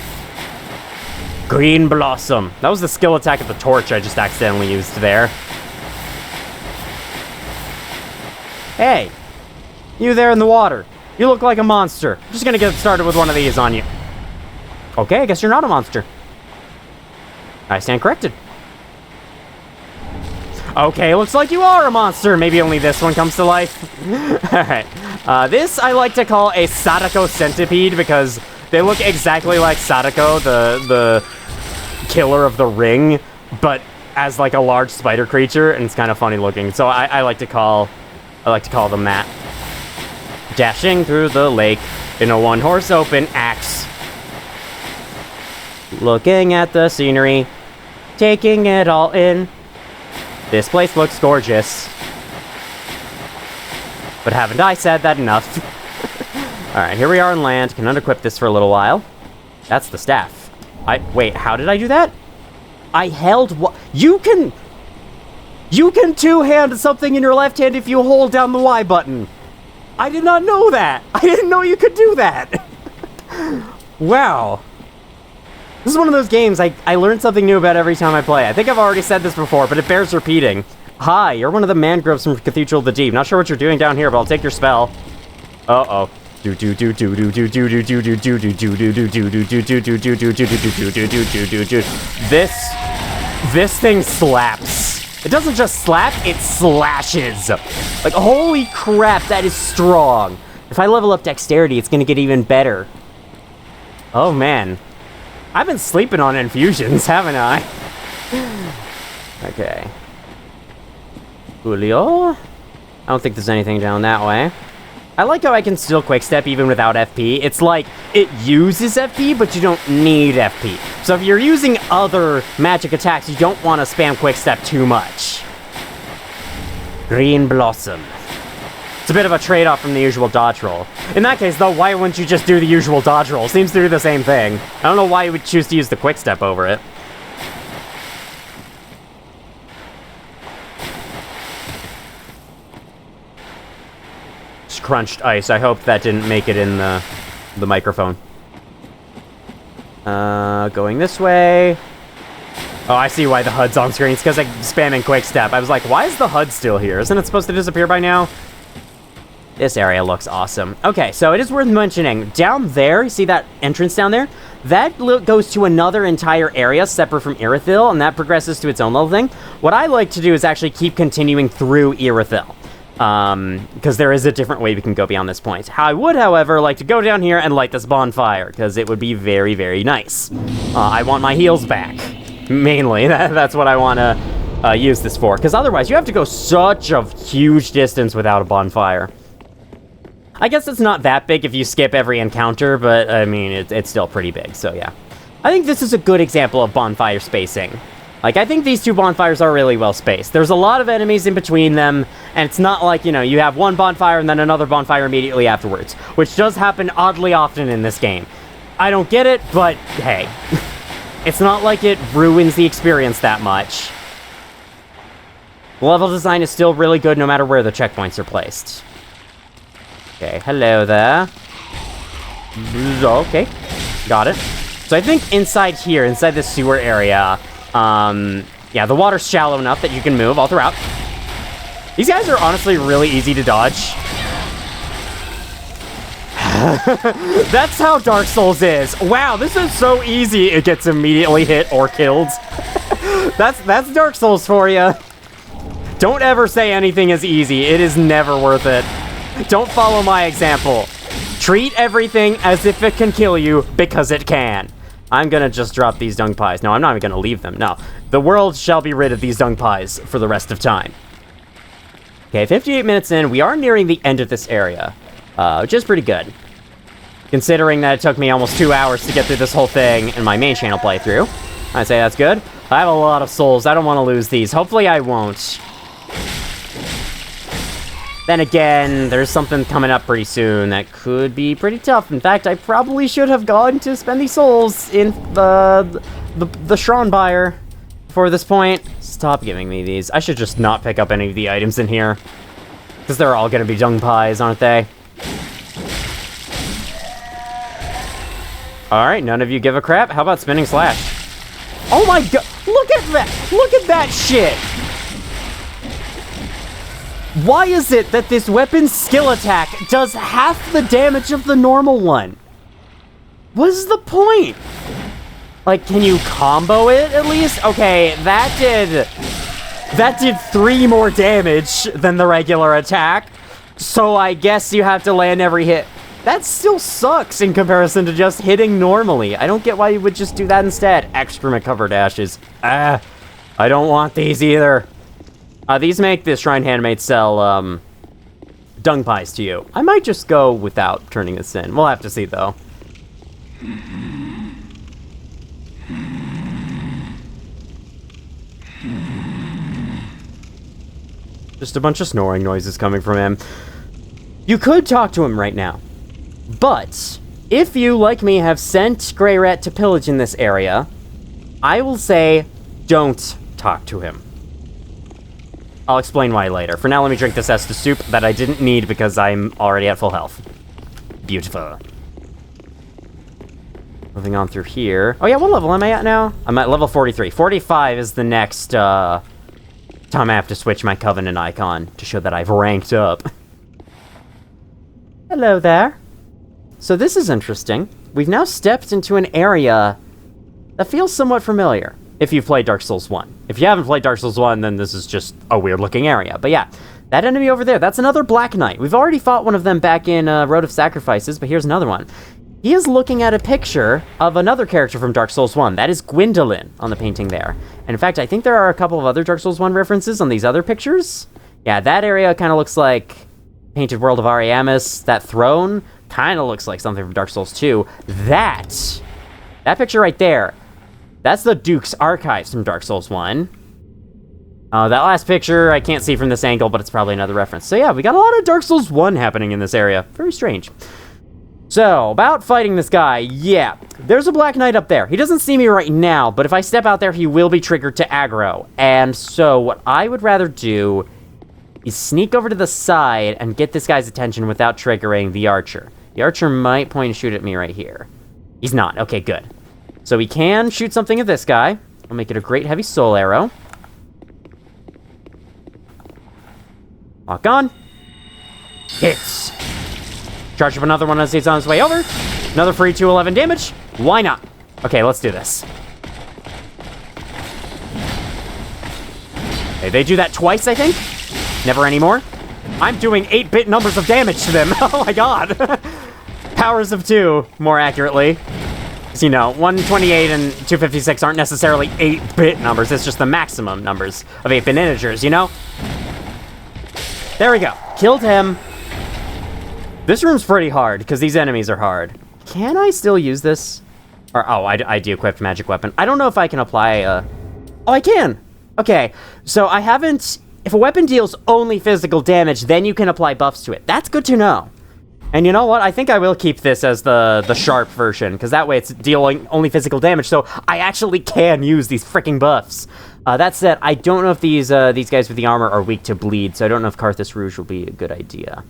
Green Blossom. That was the skill attack of the torch I just accidentally used there. Hey, you there in the water. You look like a monster. I'm just gonna get started with one of these on you. Okay, I guess you're not a monster. I stand corrected. Okay, looks like you are a monster. Maybe only this one comes to life. Alright. This I like to call a Sadako centipede because they look exactly like Sadako, the killer of the ring, but as like a large spider creature, and it's kind of funny looking. So I like to call them that. Dashing through the lake in a one-horse open axe. Looking at the scenery, taking it all in. This place looks gorgeous. But haven't I said that enough? Alright, here we are on land. Can unequip this for a little while. That's the staff. Wait, how did I do that? I held what? You can two-hand something in your left hand if you hold down the Y button. I did not know that. I didn't know you could do that. Wow. This is one of those games I learn something new about every time I play. I think I've already said this before, but it bears repeating. Hi, you're one of the mangroves from Cathedral of the Deep. Not sure what you're doing down here, but I'll take your spell. Uh-oh. This thing slaps. It doesn't just slap, it slashes. Like, holy crap, that is strong. If I level up dexterity, it's gonna get even better. Oh, man. I've been sleeping on infusions, haven't I? Okay. Julio? I don't think there's anything down that way. I like how I can still quickstep even without FP. It's like, it uses FP, but you don't need FP. So if you're using other magic attacks, you don't want to spam quickstep too much. Green blossom. It's a bit of a trade-off from the usual dodge roll. In that case, though, why wouldn't you just do the usual dodge roll? Seems to do the same thing. I don't know why you would choose to use the quick step over it. Just crunched ice. I hope that didn't make it in the microphone. Going this way. Oh, I see why the HUD's on screen. It's because I'm spamming quick step. I was like, why is the HUD still here? Isn't it supposed to disappear by now? This area looks awesome. Okay, so it is worth mentioning, down there, you see that entrance down there? That goes to another entire area separate from Irithyll, and that progresses to its own little thing. What I like to do is actually keep continuing through Irithyll, because there is a different way we can go beyond this point. I would, however, like to go down here and light this bonfire, because it would be very, very nice. I want my heals back, mainly. That's what I want to use this for, because otherwise you have to go such a huge distance without a bonfire. I guess it's not that big if you skip every encounter, but, I mean, it's still pretty big, so yeah. I think this is a good example of bonfire spacing. Like, I think these two bonfires are really well spaced. There's a lot of enemies in between them, and it's not like, you know, you have one bonfire and then another bonfire immediately afterwards, which does happen oddly often in this game. I don't get it, but hey. It's not like it ruins the experience that much. The level design is still really good no matter where the checkpoints are placed. Okay, hello there. Okay, got it. So I think inside here, inside the sewer area, yeah, the water's shallow enough that you can move all throughout. These guys are honestly really easy to dodge. That's how Dark Souls is. Wow, this is so easy. It gets immediately hit or killed. That's Dark Souls for you. Don't ever say anything is easy. It is never worth it. Don't follow my example. Treat everything as if it can kill you because it can. I'm gonna just drop these dung pies. No, I'm not even gonna leave them. No, the world shall be rid of these dung pies for the rest of time. Okay, 58 minutes in. We are nearing the end of this area, which is pretty good. Considering that it took me almost 2 hours to get through this whole thing in my main channel playthrough. I'd say that's good. I have a lot of souls. I don't want to lose these. Hopefully I won't. Then again, there's something coming up pretty soon that could be pretty tough. In fact, I probably should have gone to spend these souls in the Schronbuyer before this point. Stop giving me these. I should just not pick up any of the items in here, because they're all going to be dung pies, aren't they? Alright, none of you give a crap. How about spinning slash? Oh my god! Look at that! Look at that shit! Why is it that this weapon's skill attack does half the damage of the normal one? What is the point? Like, can you combo it at least? Okay, that did 3 more damage than the regular attack. So I guess you have to land every hit. That still sucks in comparison to just hitting normally. I don't get why you would just do that instead. Extra recover dashes. I don't want these either. These make the Shrine Handmaid sell, dung pies to you. I might just go without turning this in. We'll have to see, though. Just a bunch of snoring noises coming from him. You could talk to him right now. But, if you, like me, have sent Grey Rat to pillage in this area, I will say, don't talk to him. I'll explain why later. For now, let me drink this Estus soup that I didn't need because I'm already at full health. Beautiful. Moving on through here. Oh yeah, what level am I at now? I'm at level 43. 45 is the next, time I have to switch my Covenant icon to show that I've ranked up. Hello there. So this is interesting. We've now stepped into an area that feels somewhat familiar. If you've played Dark Souls 1. If you haven't played Dark Souls 1, then this is just a weird-looking area. But yeah, that enemy over there, that's another Black Knight. We've already fought one of them back in Road of Sacrifices, but here's another one. He is looking at a picture of another character from Dark Souls 1. That is Gwendolyn on the painting there. And in fact, I think there are a couple of other Dark Souls 1 references on these other pictures. Yeah, that area kind of looks like Painted World of Ariamis. That throne kind of looks like something from Dark Souls 2. That picture right there, that's the Duke's Archives from Dark Souls 1. That last picture I can't see from this angle, but it's probably another reference. So yeah, we got a lot of Dark Souls 1 happening in this area. Very strange. So, about fighting this guy, yeah. There's a Black Knight up there. He doesn't see me right now, but if I step out there, he will be triggered to aggro. And so, what I would rather do is sneak over to the side and get this guy's attention without triggering the archer. The archer might point and shoot at me right here. He's not. Okay, good. So we can shoot something at this guy. I'll make it a great heavy soul arrow. Lock on. Hits. Charge up another one as he's on his way over. Another free 211 damage. Why not? Okay, let's do this. Okay, they do that twice, I think. Never anymore. I'm doing 8-bit numbers of damage to them. Oh my god. Powers of 2, more accurately. Because, you know, 128 and 256 aren't necessarily 8-bit numbers. It's just the maximum numbers of 8-bit integers, you know? There we go. Killed him. This room's pretty hard, because these enemies are hard. Can I still use this? Or, oh, I de-equipped magic weapon. I don't know if I can apply, Oh, I can! Okay, so I haven't... If a weapon deals only physical damage, then you can apply buffs to it. That's good to know. And you know what? I think I will keep this as the sharp version, because that way it's dealing only physical damage, so I actually can use these freaking buffs. That said, I don't know if these guys with the armor are weak to bleed, so I don't know if Carthus Rouge will be a good idea.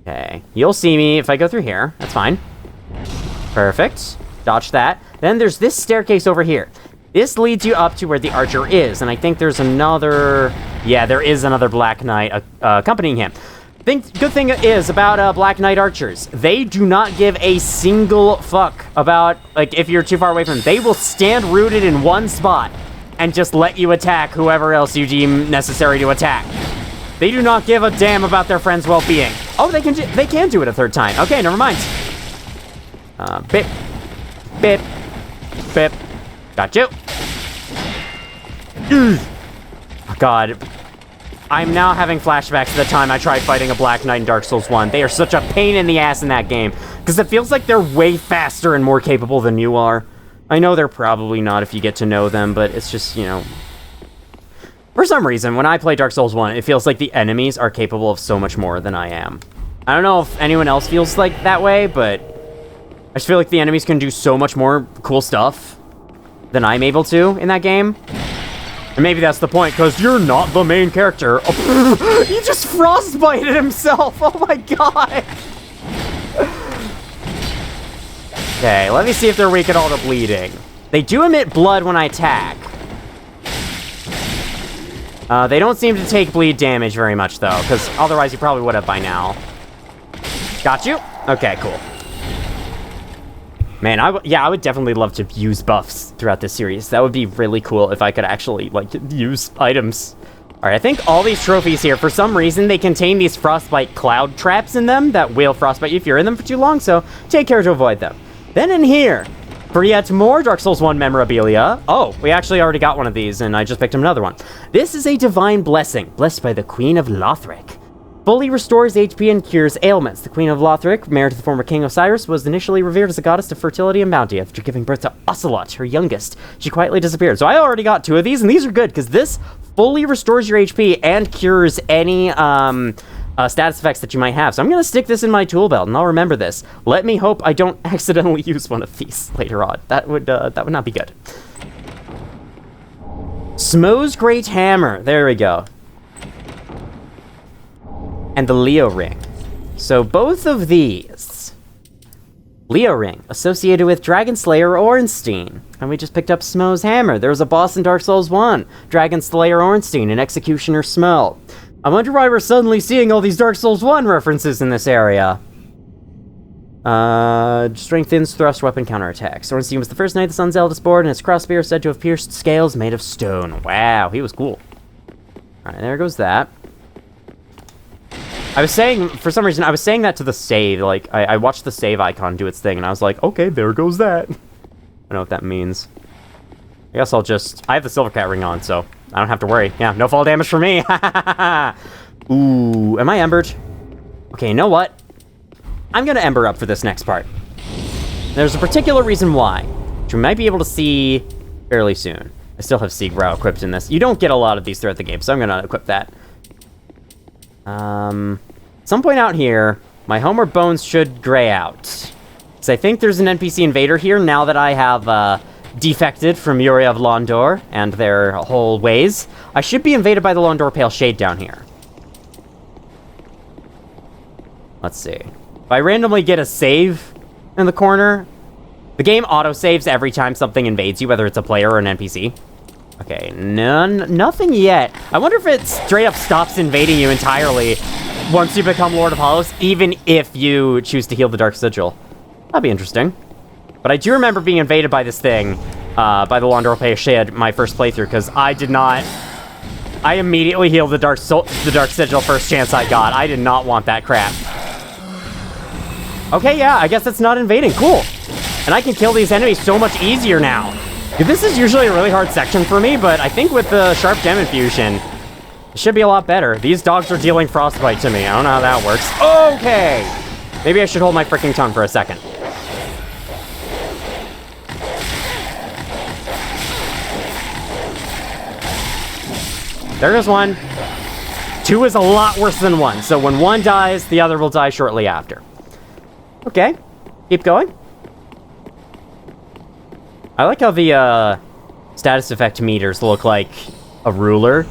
Okay, you'll see me if I go through here. That's fine. Perfect. Dodge that. Then there's this staircase over here. This leads you up to where the archer is, and I think there's another... Yeah, there is another Black Knight accompanying him. Good thing is about Black Knight archers, they do not give a single fuck about, like, if you're too far away from them. They will stand rooted in one spot and just let you attack whoever else you deem necessary to attack. They do not give a damn about their friend's well-being. Oh, they can do it a third time. Okay, never mind. Bip. Bip. Bip. Got you. Oh, God. I'm now having flashbacks to the time I tried fighting a Black Knight in Dark Souls 1. They are such a pain in the ass in that game, because it feels like they're way faster and more capable than you are. I know they're probably not if you get to know them, but it's just, you know... For some reason, when I play Dark Souls 1, it feels like the enemies are capable of so much more than I am. I don't know if anyone else feels like that way, but... I just feel like the enemies can do so much more cool stuff than I'm able to in that game. And maybe that's the point, because you're not the main character. Oh, he just frostbited himself! Oh my god! Okay, let me see if they're weak at all to bleeding. They do emit blood when I attack. They don't seem to take bleed damage very much, though, because otherwise you probably would have by now. Got you? Okay, cool. Man, I would definitely love to use buffs throughout this series. That would be really cool if I could actually, like, use items. Alright, I think all these trophies here, for some reason, they contain these frostbite cloud traps in them that will frostbite you if you're in them for too long, so take care to avoid them. Then in here, for yet more Dark Souls 1 memorabilia. Oh, we actually already got one of these, and I just picked up another one. This is a divine blessing, blessed by the Queen of Lothric. Fully restores HP and cures ailments. The Queen of Lothric, married to the former King Osiris, was initially revered as a goddess of fertility and bounty. After giving birth to Ocelot, her youngest, she quietly disappeared. So I already got 2 of these, and these are good, because this fully restores your HP and cures any status effects that you might have. So I'm going to stick this in my tool belt, and I'll remember this. Let me hope I don't accidentally use one of these later on. That would not be good. Smo's Great Hammer. There we go. And the Leo Ring. So both of these. Leo Ring, associated with Dragon Slayer Ornstein. And we just picked up Smo's Hammer. There was a boss in Dark Souls 1. Dragon Slayer Ornstein and Executioner Smo. I wonder why we're suddenly seeing all these Dark Souls 1 references in this area. Strengthens thrust weapon counterattacks. Ornstein was the first knight of the Sun's eldest born, and his crossbeam is said to have pierced scales made of stone. Wow, he was cool. Alright, there goes that. I was saying, for some reason, I was saying that to the save. Like, I watched the save icon do its thing, and I was like, okay, there goes that. I don't know what that means. I guess I'll just... I have the Silver Cat ring on, so I don't have to worry. Yeah, no fall damage for me. Ooh, am I embered? Okay, you know what? I'm gonna ember up for this next part. There's a particular reason why, which we might be able to see fairly soon. I still have Siegbrow equipped in this. You don't get a lot of these throughout the game, so I'm gonna equip that. Some point out here, my homeward bones should gray out. So I think there's an NPC invader here now that I have, defected from Yuri of Londor and their whole ways. I should be invaded by the Londor Pale Shade down here. Let's see. If I randomly get a save in the corner, the game auto-saves every time something invades you, whether it's a player or an NPC. Okay, nothing yet. I wonder if it straight up stops invading you entirely once you become Lord of Hollows, even if you choose to heal the Dark Sigil. That'd be interesting. But I do remember being invaded by this thing, by the Londor Pale Shade, my first playthrough, because I did not... I immediately healed the Dark Sigil first chance I got. I did not want that crap. Okay, yeah, I guess it's not invading. Cool. And I can kill these enemies so much easier now. This is usually a really hard section for me, but I think with the Sharp Gem Infusion, it should be a lot better. These dogs are dealing Frostbite to me. I don't know how that works. Okay! Maybe I should hold my freaking tongue for a second. There goes one. 2 is a lot worse than 1, so when 1 dies, the other will die shortly after. Okay, keep going. I like how the status effect meters look like a ruler.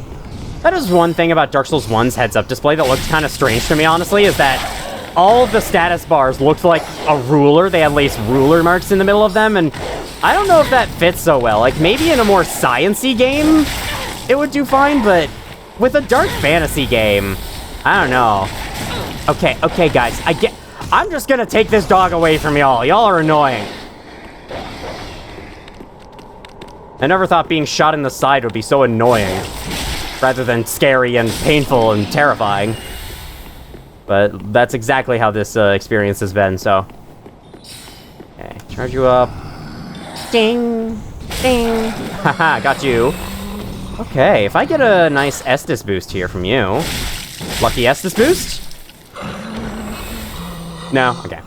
That is one thing about Dark Souls 1's heads-up display that looks kind of strange to me, honestly, is that all of the status bars looked like a ruler. They had lace ruler marks in the middle of them, and I don't know if that fits so well. Like, maybe in a more science-y game, it would do fine, but with a dark fantasy game, I don't know. Okay, guys, I'm just gonna take this dog away from y'all. Y'all are annoying. I never thought being shot in the side would be so annoying, rather than scary and painful and terrifying. But that's exactly how this experience has been, so. Okay, charge you up. Ding! Ding! Haha, got you. Okay, if I get a nice Estus boost here from you. Lucky Estus boost? No? Okay.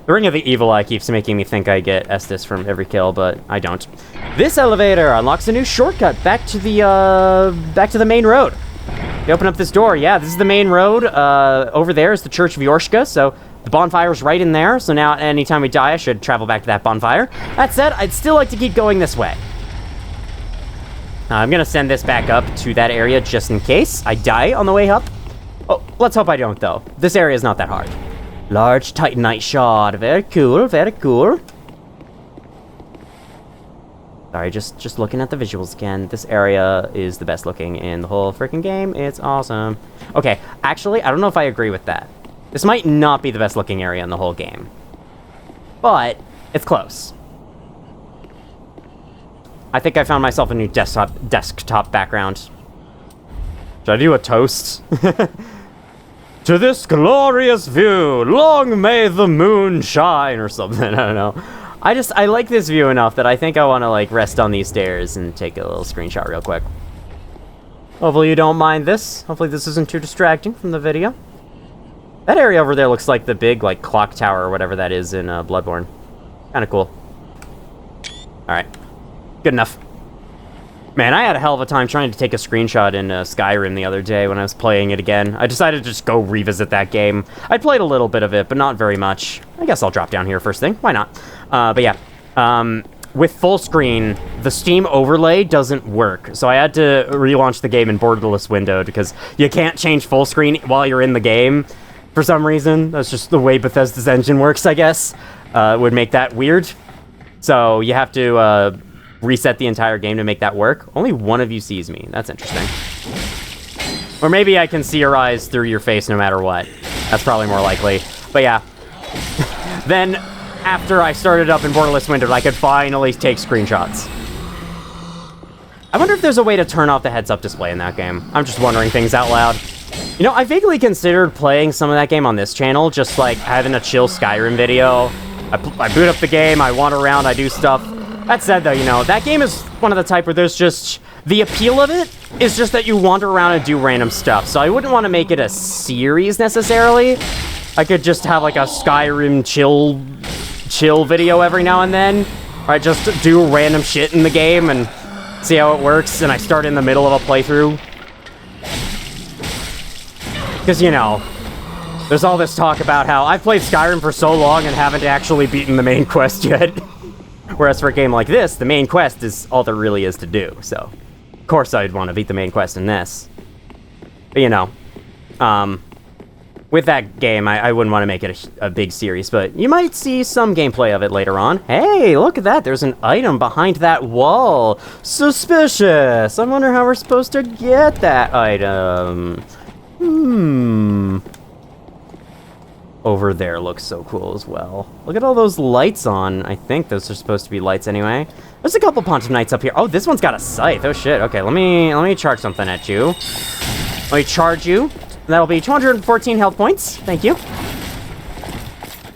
The Ring of the Evil Eye keeps making me think I get Estus from every kill, but I don't. This elevator unlocks a new shortcut back to the main road. You open up this door. Yeah, this is the main road. Over there is the Church of Yorshka, so the bonfire's right in there. So now, anytime we die, I should travel back to that bonfire. That said, I'd still like to keep going this way. I'm gonna send this back up to that area just in case I die on the way up. Oh, let's hope I don't, though. This area is not that hard. Large Titanite shard. Very cool, very cool. Sorry, just looking at the visuals again. This area is the best looking in the whole freaking game. It's awesome. Okay, actually, I don't know if I agree with that. This might not be the best looking area in the whole game. But, it's close. I think I found myself a new desktop background. Should I do a toast? To this glorious view, long may the moon shine, or something, I don't know. I like this view enough that I think I want to, like, rest on these stairs and take a little screenshot real quick. Hopefully you don't mind this. Hopefully this isn't too distracting from the video. That area over there looks like the big, like, clock tower or whatever that is in Bloodborne. Kinda cool. Alright. Good enough. Man, I had a hell of a time trying to take a screenshot in Skyrim the other day when I was playing it again. I decided to just go revisit that game. I played a little bit of it, but not very much. I guess I'll drop down here first thing. Why not? But yeah. With full screen, the Steam overlay doesn't work. So I had to relaunch the game in borderless windowed because you can't change full screen while you're in the game for some reason. That's just the way Bethesda's engine works, I guess. It would make that weird. So you have to reset the entire game to make that work. Only one of you sees me. That's interesting. Or maybe I can see your eyes through your face no matter what. That's probably more likely. But yeah. Then, after I started up in borderless windowed, I could finally take screenshots. I wonder if there's a way to turn off the heads-up display in that game. I'm just wondering things out loud. You know, I vaguely considered playing some of that game on this channel, just like having a chill Skyrim video. I boot up the game, I wander around, I do stuff. That said, though, you know, that game is one of the type where there's just... The appeal of it is just that you wander around and do random stuff, so I wouldn't want to make it a series, necessarily. I could just have, like, a Skyrim chill video every now and then. Or I just do random shit in the game and See how it works? And I start in the middle of a playthrough? Because, you know, there's all this talk about how I've played Skyrim for so long and haven't actually beaten the main quest yet. Whereas for a game like this, the main quest is all there really is to do. So, of course I'd want to beat the main quest in this. But, you know, with that game, I wouldn't want to make it a big series, but you might see some gameplay of it later on. Hey, look at that. There's an item behind that wall. Suspicious. I wonder how we're supposed to get that item. Over there looks so cool as well. Look at all those lights on. I think those are supposed to be lights anyway. There's a couple Pontiff Knights up here. Oh, this one's got a scythe. Oh, shit. Okay, let me charge something at you. Let me charge you. That'll be 214 health points. Thank you.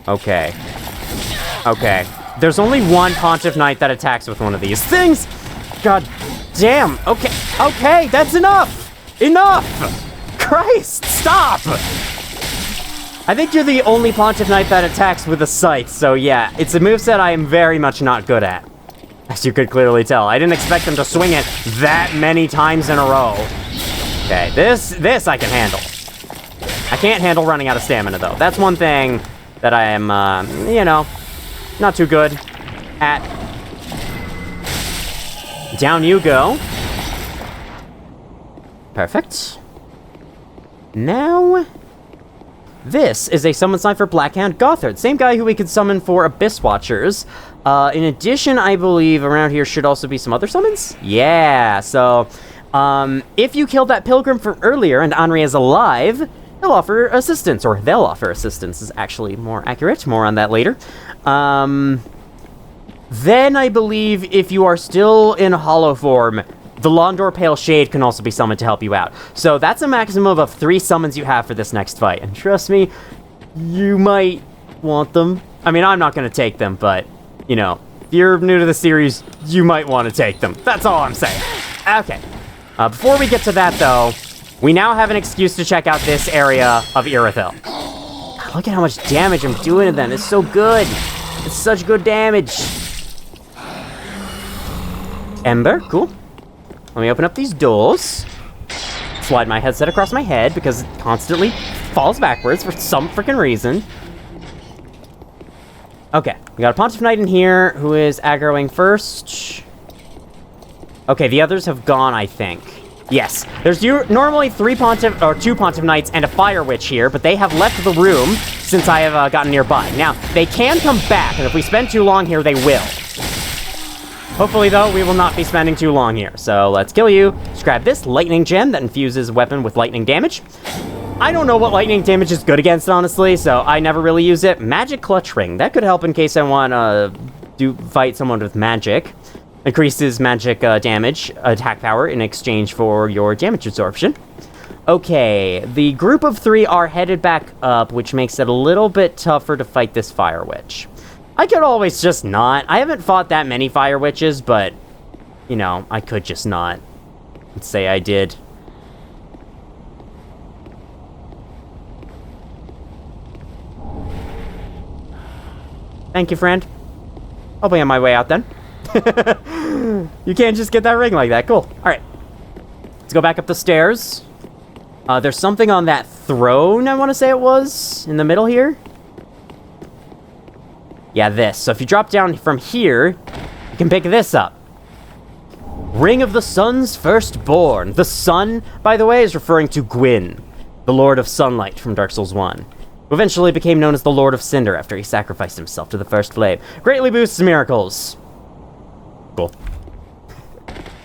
Okay. Okay. There's only one Pontiff Knight that attacks with one of these things. God damn. Okay. Okay, that's enough. Enough. Christ, stop. I think you're the only Pontiff Knight that attacks with a scythe, so yeah, it's a moveset I am very much not good at. As you could clearly tell. I didn't expect them to swing it that many times in a row. Okay, this I can handle. I can't handle running out of stamina, though. That's one thing that I am, you know, not too good at. Down you go. Perfect. Now, this is a summon sign for Blackhound Gothard. Same guy who we could summon for Abyss Watchers. In addition, I believe around here should also be some other summons. Yeah, so, if you killed that pilgrim from earlier and Henri is alive, he'll offer assistance, or they'll offer assistance is actually more accurate. More on that later. Then I believe if you are still in hollow form, the Londor Pale Shade can also be summoned to help you out. So that's a maximum of 3 summons you have for this next fight. And trust me, you might want them. I mean, I'm not going to take them, but, you know, if you're new to the series, you might want to take them. That's all I'm saying. Okay. Before we get to that, though, we now have an excuse to check out this area of Irithyll. Look at how much damage I'm doing to them. It's so good. It's such good damage. Ember, cool. Let me open up these doors. Slide my headset across my head because it constantly falls backwards for some freaking reason. Okay, we got a Pontiff Knight in here who is aggroing first. Okay, the others have gone, I think. Yes, there's normally 2 Pontiff Knights and a Fire Witch here, but they have left the room since I have gotten nearby. Now, they can come back, and if we spend too long here, they will. Hopefully, though, we will not be spending too long here. So let's kill you. Just grab this lightning gem that infuses a weapon with lightning damage. I don't know what lightning damage is good against, honestly, so I never really use it. Magic Clutch Ring. That could help in case I want to fight someone with magic. Increases magic damage, attack power, in exchange for your damage absorption. Okay, the group of 3 are headed back up, which makes it a little bit tougher to fight this Fire Witch. I could always just not. I haven't fought that many Fire Witches, but, you know, I could just not. Let's say I did. Thank you, friend. I'll be on my way out then. You can't just get that ring like that. Cool. Alright. Let's go back up the stairs. There's something on that throne, I want to say it was, in the middle here. Yeah, this. So if you drop down from here, you can pick this up. Ring of the Sun's Firstborn. The Sun, by the way, is referring to Gwyn, the Lord of Sunlight from Dark Souls 1, who eventually became known as the Lord of Cinder after he sacrificed himself to the First Flame. Greatly boosts miracles. Cool.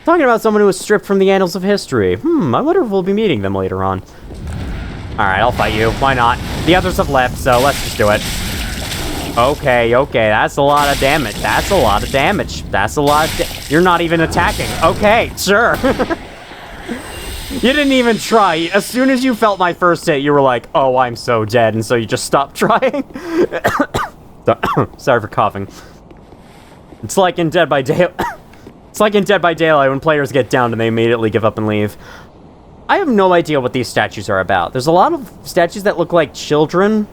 Talking about someone who was stripped from the annals of history. I wonder if we'll be meeting them later on. Alright, I'll fight you. Why not? The others have left, so let's just do it. Okay, that's a lot of damage. That's a lot of damage. That's a lot of You're not even attacking. Okay, sure. You didn't even try. As soon as you felt my first hit, you were like, oh, I'm so dead, and so you just stopped trying. Sorry for coughing. It's like in Dead by Daylight. It's like in Dead by Daylight when players get down and they immediately give up and leave. I have no idea what these statues are about. There's a lot of statues that look like children.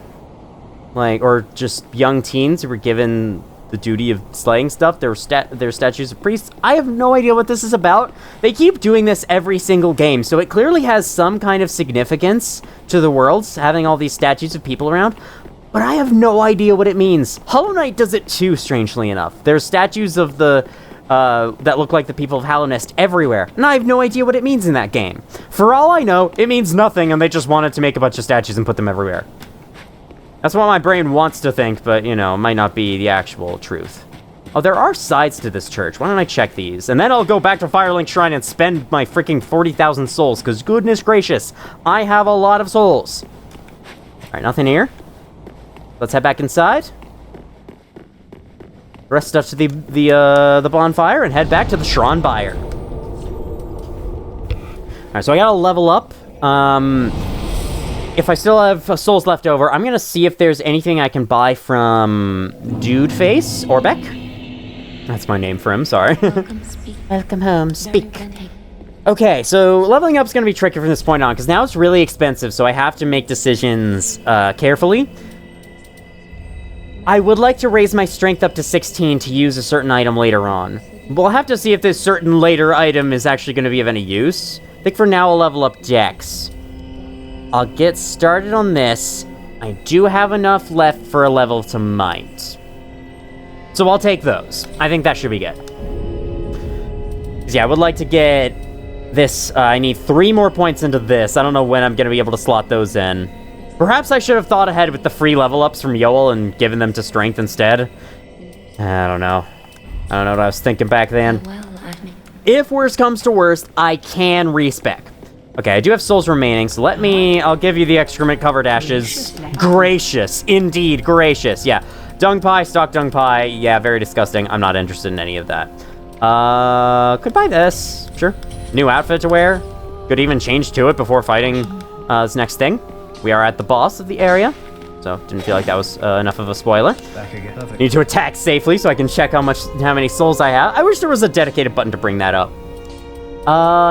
Like, or just young teens who were given the duty of slaying stuff. Their statues of priests. I have no idea what this is about. They keep doing this every single game, so it clearly has some kind of significance to the worlds, having all these statues of people around. But I have no idea what it means. Hollow Knight does it too, strangely enough. There's statues of the that look like the people of Hallownest everywhere, and I have no idea what it means in that game. For all I know, it means nothing, and they just wanted to make a bunch of statues and put them everywhere. That's what my brain wants to think, but, you know, might not be the actual truth. Oh, there are sides to this church. Why don't I check these? And then I'll go back to Firelink Shrine and spend my freaking 40,000 souls, because goodness gracious, I have a lot of souls. Alright, nothing here. Let's head back inside. Rest stuff to the bonfire and head back to the Shron Byre. Alright, so I gotta level up. If I still have souls left over, I'm gonna see if there's anything I can buy from Dude Face or Beck. That's my name for him, sorry. Welcome home, speak. Okay, so leveling up is gonna be tricky from this point on, because now it's really expensive, so I have to make decisions carefully. I would like to raise my strength up to 16 to use a certain item later on. We'll have to see if this certain later item is actually going to be of any use. I think for now I'll level up Dex. I'll get started on this. I do have enough left for a level to Might. So I'll take those. I think that should be good. 'Cause yeah, I would like to get this. I need 3 more points into this. I don't know when I'm going to be able to slot those in. Perhaps I should have thought ahead with the free level ups from Yoel and given them to strength instead. I don't know. I don't know what I was thinking back then. If worst comes to worst, I can respec. Okay, I do have souls remaining, so I'll give you the excrement covered ashes. Gracious, indeed, gracious, yeah. Dung pie, stock dung pie, yeah, very disgusting. I'm not interested in any of that. Could buy this, sure. New outfit to wear. Could even change to it before fighting this next thing. We are at the boss of the area, so didn't feel like that was enough of a spoiler. Need to attack safely so I can check how many souls I have. I wish there was a dedicated button to bring that up.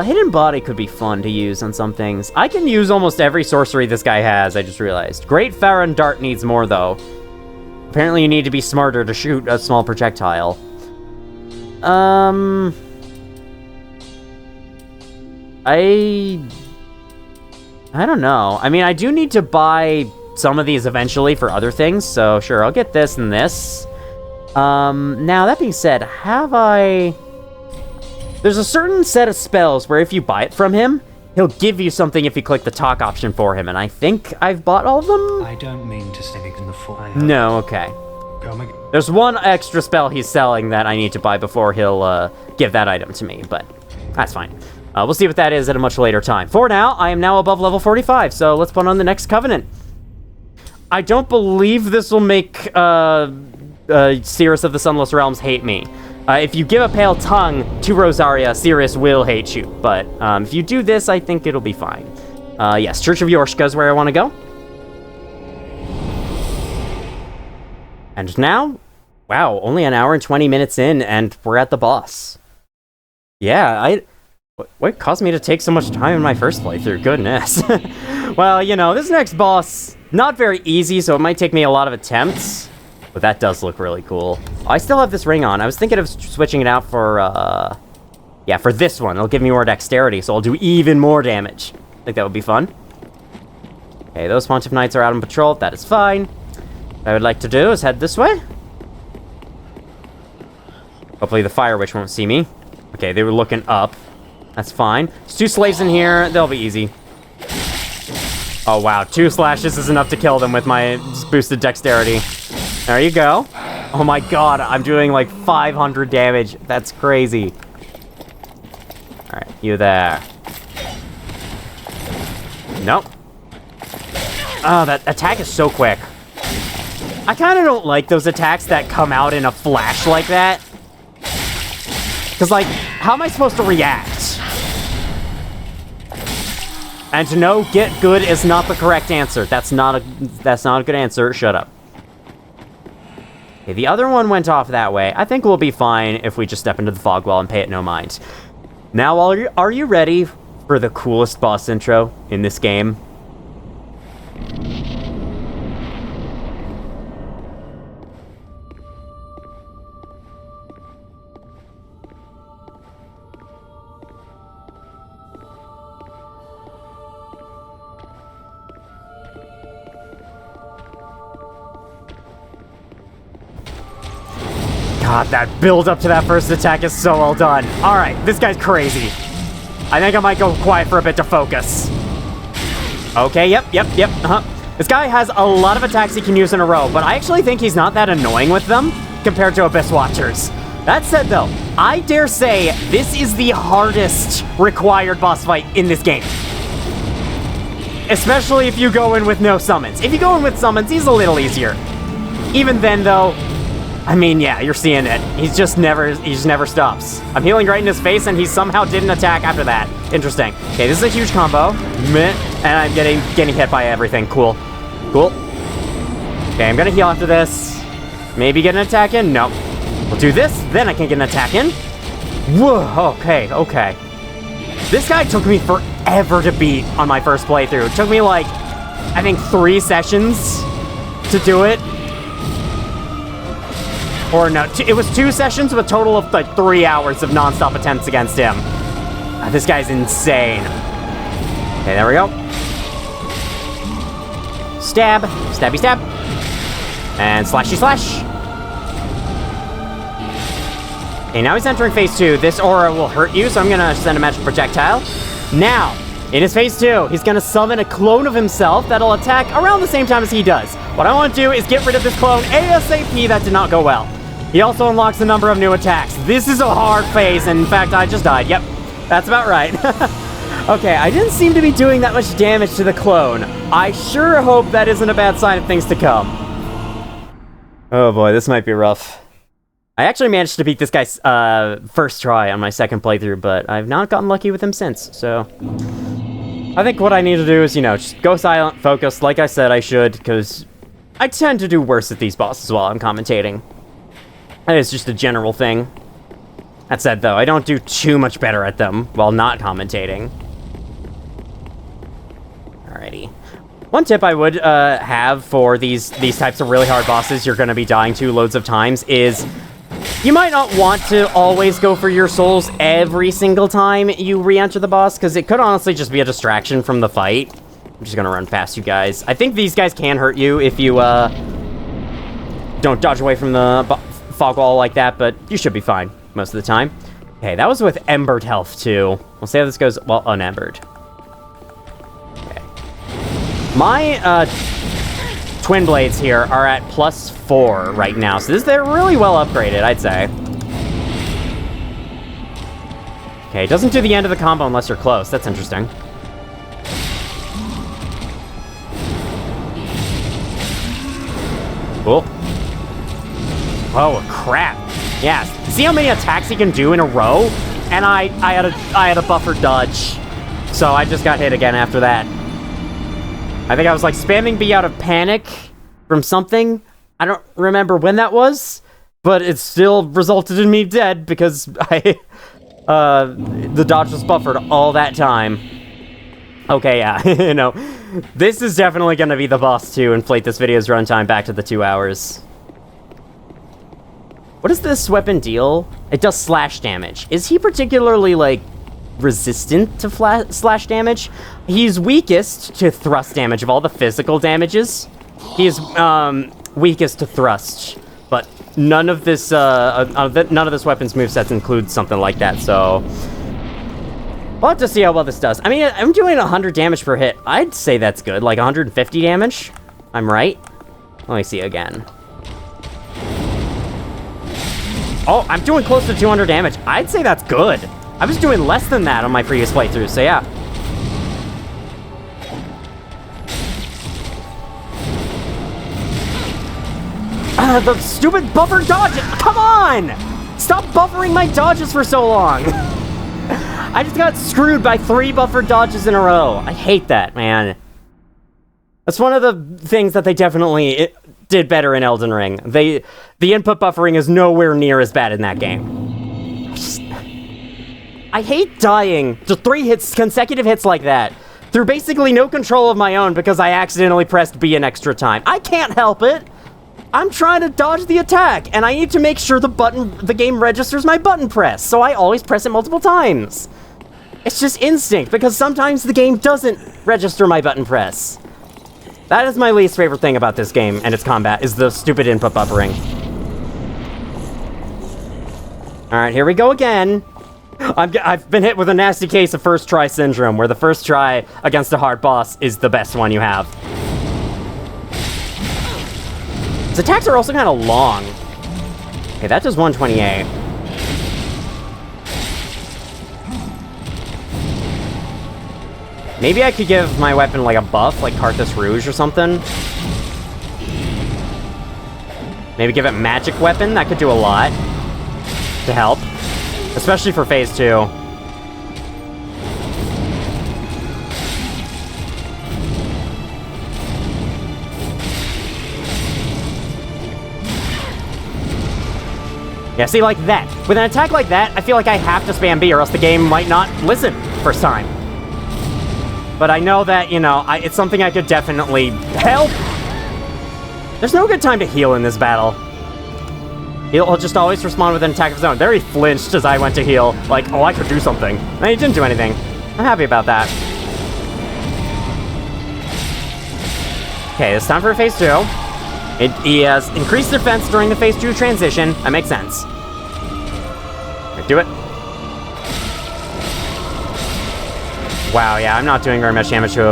Hidden Body could be fun to use on some things. I can use almost every sorcery this guy has, I just realized. Great Farron Dart needs more, though. Apparently you need to be smarter to shoot a small projectile. I don't know. I mean, I do need to buy some of these eventually for other things, so sure, I'll get this and this. Now, that being said, there's a certain set of spells where if you buy it from him, he'll give you something if you click the talk option for him, and I think I've bought all of them? I don't mean to stick in the fire. No, okay. There's one extra spell he's selling that I need to buy before he'll give that item to me, but that's fine. We'll see what that is at a much later time. For now, I am now above level 45, so let's put on the next Covenant. I don't believe this will make Cirrus of the Sunless Realms hate me. If you give a pale tongue to Rosaria, Cirrus will hate you, but if you do this, I think it'll be fine. Yes, Church of Yorshka is where I want to go. And now, wow, only an hour and 20 minutes in, and we're at the boss. Yeah, what caused me to take so much time in my first playthrough? Goodness. Well, you know, this next boss, not very easy, so it might take me a lot of attempts. But that does look really cool. I still have this ring on. I was thinking of switching it out for, yeah, for this one. It'll give me more dexterity, so I'll do even more damage. I think that would be fun. Okay, those Pontiff Knights are out on patrol. That is fine. What I would like to do is head this way. Hopefully the Fire Witch won't see me. Okay, they were looking up. That's fine. There's 2 slaves in here. They'll be easy. Oh, wow. 2 slashes is enough to kill them with my boosted dexterity. There you go. Oh my god, I'm doing like 500 damage. That's crazy. Alright, you there. Nope. Oh, that attack is so quick. I kind of don't like those attacks that come out in a flash like that. Because, like, how am I supposed to react? And no, get good is not the correct answer. That's not a good answer. Shut up. Okay, the other one went off that way. I think we'll be fine if we just step into the fog wall and pay it no mind. Now, are you ready for the coolest boss intro in this game? God, that build up to that first attack is so well done. Alright, this guy's crazy. I think I might go quiet for a bit to focus. Okay, yep. This guy has a lot of attacks he can use in a row, but I actually think he's not that annoying with them compared to Abyss Watchers. That said, though, I dare say this is the hardest required boss fight in this game. Especially if you go in with no summons. If you go in with summons, he's a little easier. Even then, though, I mean, yeah, you're seeing it. He just never stops. I'm healing right in his face, and he somehow didn't attack after that. Interesting. Okay, this is a huge combo. Meh. And I'm getting hit by everything. Cool. Okay, I'm gonna heal after this. Maybe get an attack in? No. We'll do this, then I can get an attack in. Whoa, okay. This guy took me forever to beat on my first playthrough. It took me, like, I think 3 sessions to do it. Or no, it was 2 sessions with a total of, like, 3 hours of non-stop attempts against him. This guy's insane. Okay, there we go. Stab. Stabby stab. And slashy slash. Okay, now he's entering phase 2. This aura will hurt you, so I'm gonna send a magic projectile. Now, in his phase 2, he's gonna summon a clone of himself that'll attack around the same time as he does. What I want to do is get rid of this clone ASAP. That did not go well. He also unlocks a number of new attacks. This is a hard phase, and in fact, I just died. Yep, that's about right. Okay, I didn't seem to be doing that much damage to the clone. I sure hope that isn't a bad sign of things to come. Oh boy, this might be rough. I actually managed to beat this guy's first try on my second playthrough, but I've not gotten lucky with him since, so... I think what I need to do is, you know, just go silent, focus, like I said I should, because I tend to do worse at these bosses while I'm commentating. It's just a general thing. That said, though, I don't do too much better at them while not commentating. Alrighty. One tip I would have for these types of really hard bosses you're going to be dying to loads of times is... You might not want to always go for your souls every single time you re-enter the boss, because it could honestly just be a distraction from the fight. I'm just gonna run past you guys. I think these guys can hurt you if you, don't dodge away from the fog wall like that, but you should be fine most of the time. Okay, that was with embered health, too. We'll see how this goes, well, unembered. Okay. My, twin blades here are at +4 right now, so they're really well upgraded, I'd say. Okay, it doesn't do the end of the combo unless you're close. That's interesting. Cool. Oh, crap. Yeah, see how many attacks he can do in a row? And I had a buffer dodge, so I just got hit again after that. I think I was like spamming B out of panic from something. I don't remember when that was, but it still resulted in me dead because the dodge was buffered all that time. Okay, yeah, you know, this is definitely going to be the boss to inflate this video's runtime back to the 2 hours. What does this weapon deal? It does slash damage. Is he particularly, like, resistant to slash damage? He's weakest to thrust damage of all the physical damages. He is weakest to thrust, but none of this none of this weapon's movesets include something like that. So we'll have to see how well this does. I mean, I'm doing 100 damage per hit. I'd say that's good, like 150 damage. I'm right. Let me see again. Oh, I'm doing close to 200 damage. I'd say that's good. I was doing less than that on my previous playthrough, so yeah. The stupid buffer dodge! Come on! Stop buffering my dodges for so long! I just got screwed by 3 buffer dodges in a row. I hate that, man. That's one of the things that they definitely did better in Elden Ring. The input buffering is nowhere near as bad in that game. I hate dying to 3 hits, consecutive hits like that, through basically no control of my own because I accidentally pressed B an extra time. I can't help it! I'm trying to dodge the attack, and I need to make sure the game registers my button press, so I always press it multiple times. It's just instinct, because sometimes the game doesn't register my button press. That is my least favorite thing about this game and its combat, is the stupid input buffering. Alright, here we go again. I've been hit with a nasty case of first try syndrome, where the first try against a hard boss is the best one you have. His attacks are also kind of long. Okay, that does 128. Maybe I could give my weapon like a buff, like Carthus Rouge or something. Maybe give it magic weapon, that could do a lot to help. Especially for phase 2. Yeah, see, like that. With an attack like that, I feel like I have to spam B or else the game might not listen first time. But I know that, you know, it's something I could definitely help. There's no good time to heal in this battle. He'll just always respond with an attack of his own. There he flinched as I went to heal. Like, oh, I could do something. And he didn't do anything. I'm happy about that. Okay, it's time for phase 2. He has increased defense during the phase 2 transition. That makes sense. Do it. Wow, yeah, I'm not doing very much damage to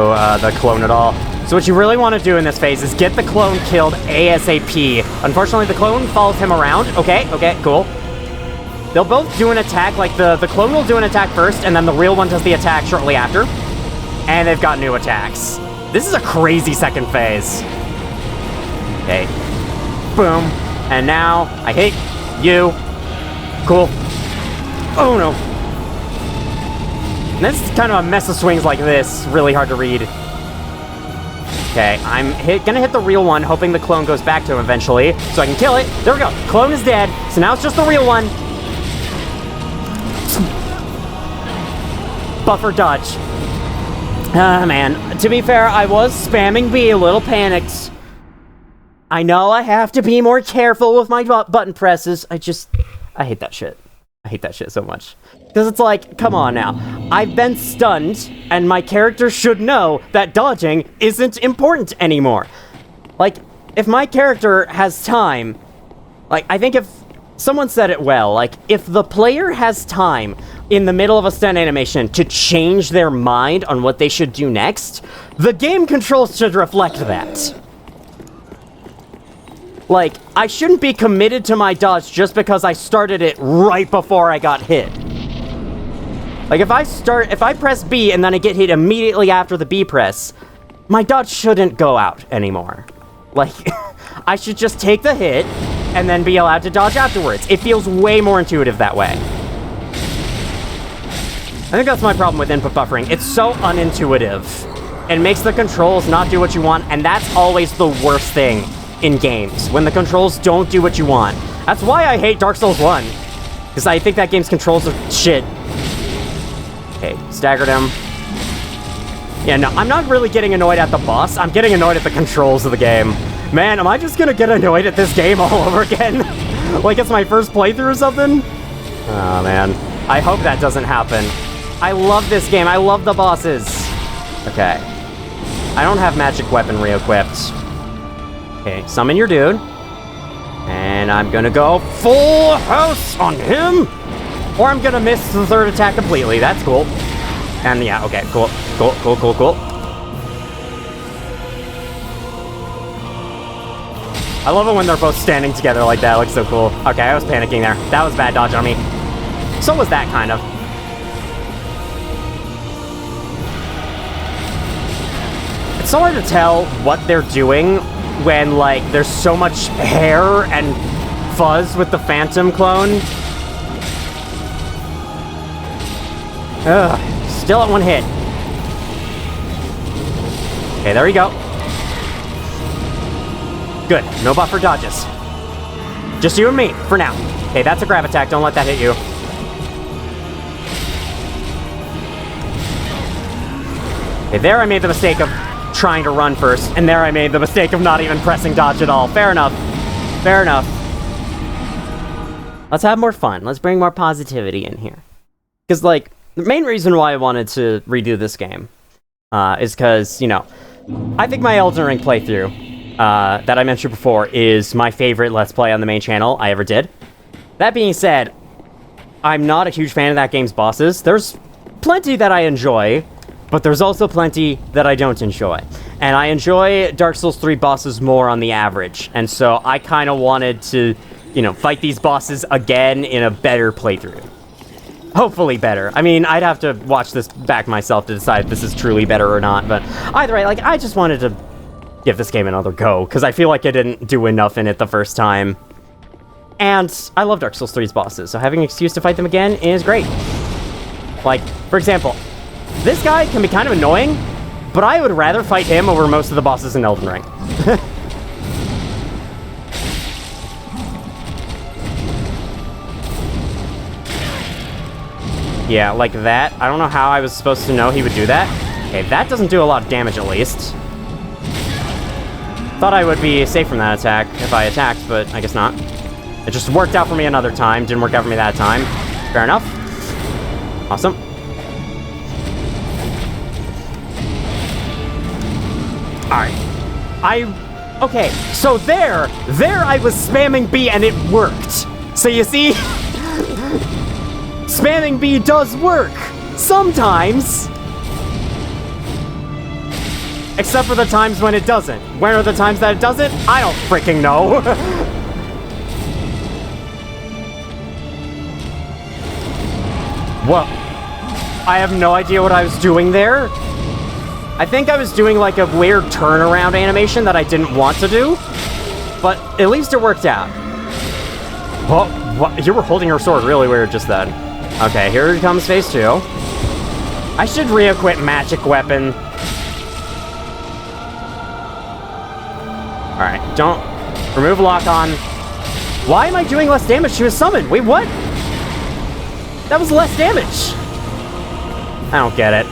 the clone at all. So what you really want to do in this phase is get the clone killed ASAP. Unfortunately, the clone follows him around. Okay, cool. They'll both do an attack, like the clone will do an attack first, and then the real one does the attack shortly after. And they've got new attacks. This is a crazy second phase. Okay. Boom. And now, I hate you. Cool. Oh no. And this is kind of a mess of swings like this. Really hard to read. Okay, I'm gonna hit the real one, hoping the clone goes back to him eventually, so I can kill it. There we go. Clone is dead, so now it's just the real one. Buffer dodge. Ah, man. To be fair, I was spamming B, a little panicked. I know I have to be more careful with my button presses. I hate that shit. I hate that shit so much. Because it's like, come on now. I've been stunned, and my character should know that dodging isn't important anymore. Like, if my character has time, like, I think if someone said it well, like, if the player has time in the middle of a stun animation to change their mind on what they should do next, the game controls should reflect that. Like, I shouldn't be committed to my dodge just because I started it right before I got hit. Like, if I press B and then I get hit immediately after the B press, my dodge shouldn't go out anymore. Like, I should just take the hit and then be allowed to dodge afterwards. It feels way more intuitive that way. I think that's my problem with input buffering. It's so unintuitive. It makes the controls not do what you want, and that's always the worst thing in games, when the controls don't do what you want. That's why I hate Dark Souls 1, because I think that game's controls are shit. Okay, staggered him. Yeah, no, I'm not really getting annoyed at the boss. I'm getting annoyed at the controls of the game. Man, am I just gonna get annoyed at this game all over again? Like it's my first playthrough or something? Oh, man. I hope that doesn't happen. I love this game. I love the bosses. Okay. I don't have magic weaponry equipped. Okay, summon your dude. And I'm gonna go full house on him! Or I'm gonna miss the third attack completely. That's cool. And yeah, okay, cool. Cool. I love it when they're both standing together like that. It looks so cool. Okay, I was panicking there. That was bad dodge on me. So was that, kind of. It's so hard to tell what they're doing when, like, there's so much hair and fuzz with the Phantom clone. Ugh, still at one hit. Okay, there we go. Good, no buffer dodges. Just you and me, for now. Okay, that's a grab attack, don't let that hit you. Okay, there I made the mistake of trying to run first, and there I made the mistake of not even pressing dodge at all. Fair enough. Fair enough. Let's have more fun. Let's bring more positivity in here. Because, like, the main reason why I wanted to redo this game is because, you know, I think my Elden Ring playthrough that I mentioned before is my favorite Let's Play on the main channel I ever did. That being said, I'm not a huge fan of that game's bosses. There's plenty that I enjoy, but there's also plenty that I don't enjoy. And I enjoy Dark Souls 3 bosses more on the average, and so I kind of wanted to, you know, fight these bosses again in a better playthrough. Hopefully better. I mean, I'd have to watch this back myself to decide if this is truly better or not, but either way, like, I just wanted to give this game another go, because I feel like I didn't do enough in it the first time. And I love Dark Souls 3's bosses, so having an excuse to fight them again is great. Like, for example, this guy can be kind of annoying, but I would rather fight him over most of the bosses in Elden Ring. Yeah, like that. I don't know how I was supposed to know he would do that. Okay, that doesn't do a lot of damage at least. Thought I would be safe from that attack if I attacked, but I guess not. It just worked out for me another time. Didn't work out for me that time. Fair enough. Awesome. Alright. Okay, so there I was spamming B and it worked. So you see? Spamming B does work. Sometimes. Except for the times when it doesn't. When are the times that it doesn't? I don't freaking know. Whoa. I have no idea what I was doing there. I think I was doing like a weird turnaround animation that I didn't want to do. But at least it worked out. Oh, what? You were holding your sword really weird just then. Okay, here comes phase 2. I should re-equip magic weapon. Alright, don't remove lock on. Why am I doing less damage to his summon? Wait, what? That was less damage. I don't get it.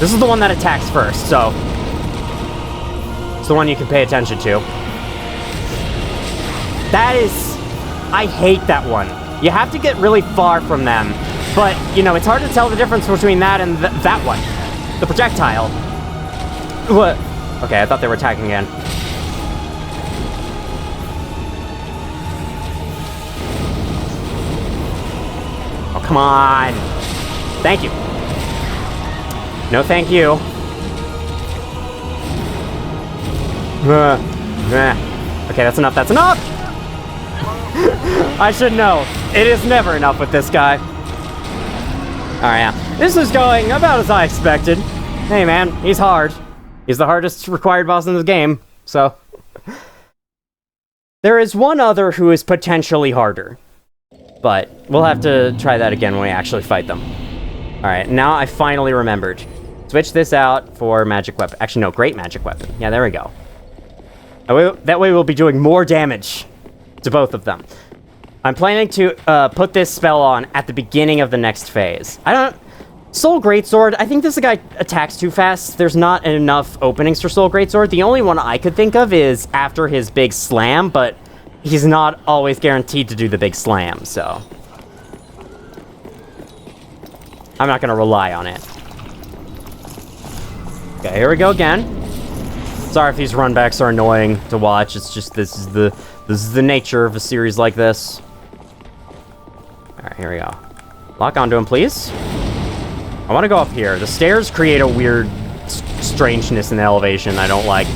This is the one that attacks first, so it's the one you can pay attention to. That is... I hate that one. You have to get really far from them. But, you know, it's hard to tell the difference between that and that one. The projectile. What? Okay, I thought they were attacking again. Oh, come on. Thank you. No, thank you. Okay, that's enough. That's enough! I should know. It is never enough with this guy. Alright, yeah. This is going about as I expected. Hey, man, he's hard. He's the hardest required boss in this game, so... There is one other who is potentially harder. But we'll have to try that again when we actually fight them. Alright, now I finally remembered. Switch this out for magic weapon. Actually, no, great magic weapon. Yeah, there we go. That way we'll be doing more damage to both of them. I'm planning to put this spell on at the beginning of the next phase. Soul Greatsword, I think this guy attacks too fast. There's not enough openings for Soul Greatsword. The only one I could think of is after his big slam, but he's not always guaranteed to do the big slam, so... I'm not gonna rely on it. Okay, here we go again. Sorry if these runbacks are annoying to watch. It's just this is the nature of a series like this. Alright, here we go. Lock onto him, please. I want to go up here. The stairs create a weird strangeness in the elevation I don't like.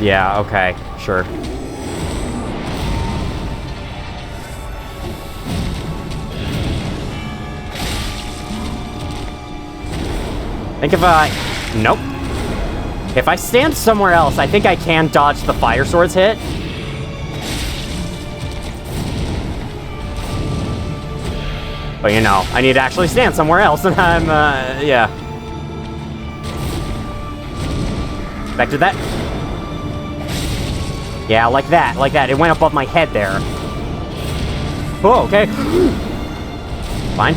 Yeah, okay, sure. I think if I... Nope. If I stand somewhere else, I think I can dodge the Fire Sword's hit. But you know, I need to actually stand somewhere else, and I'm, yeah. Back to that. Yeah, like that, like that. It went above my head there. Oh, okay. Fine.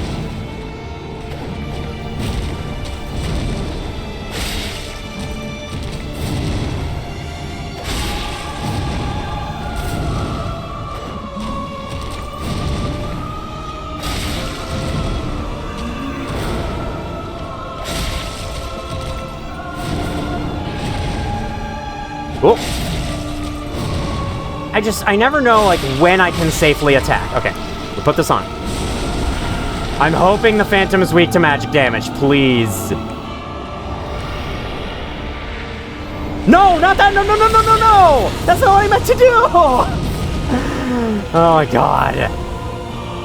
Oh. I never know, like, when I can safely attack. Okay, we'll put this on. I'm hoping the Phantom is weak to magic damage, please. No, not that! No, no, no, no, no, no! That's not what I meant to do! Oh my god.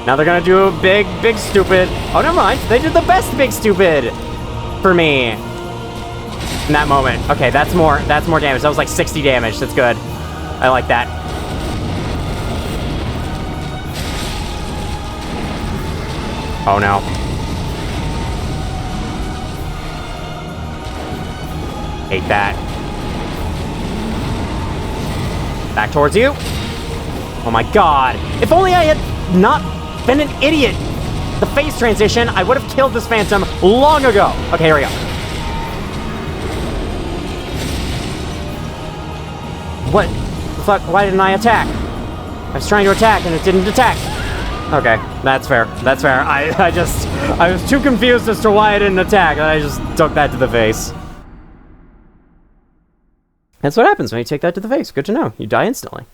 Now they're gonna do a big, big stupid. Oh, never mind. They did the best big stupid for me in that moment. Okay, that's more damage. That was like 60 damage. That's good. I like that. Oh no. Hate that. Back towards you. Oh my god. If only I had not been an idiot. The phase transition, I would have killed this Phantom long ago. Okay, here we go. What the fuck? Why didn't I attack? I was trying to attack and it didn't attack. Okay, that's fair. That's fair. I was too confused as to why I didn't attack, and I just took that to the face. That's what happens when you take that to the face. Good to know. You die instantly.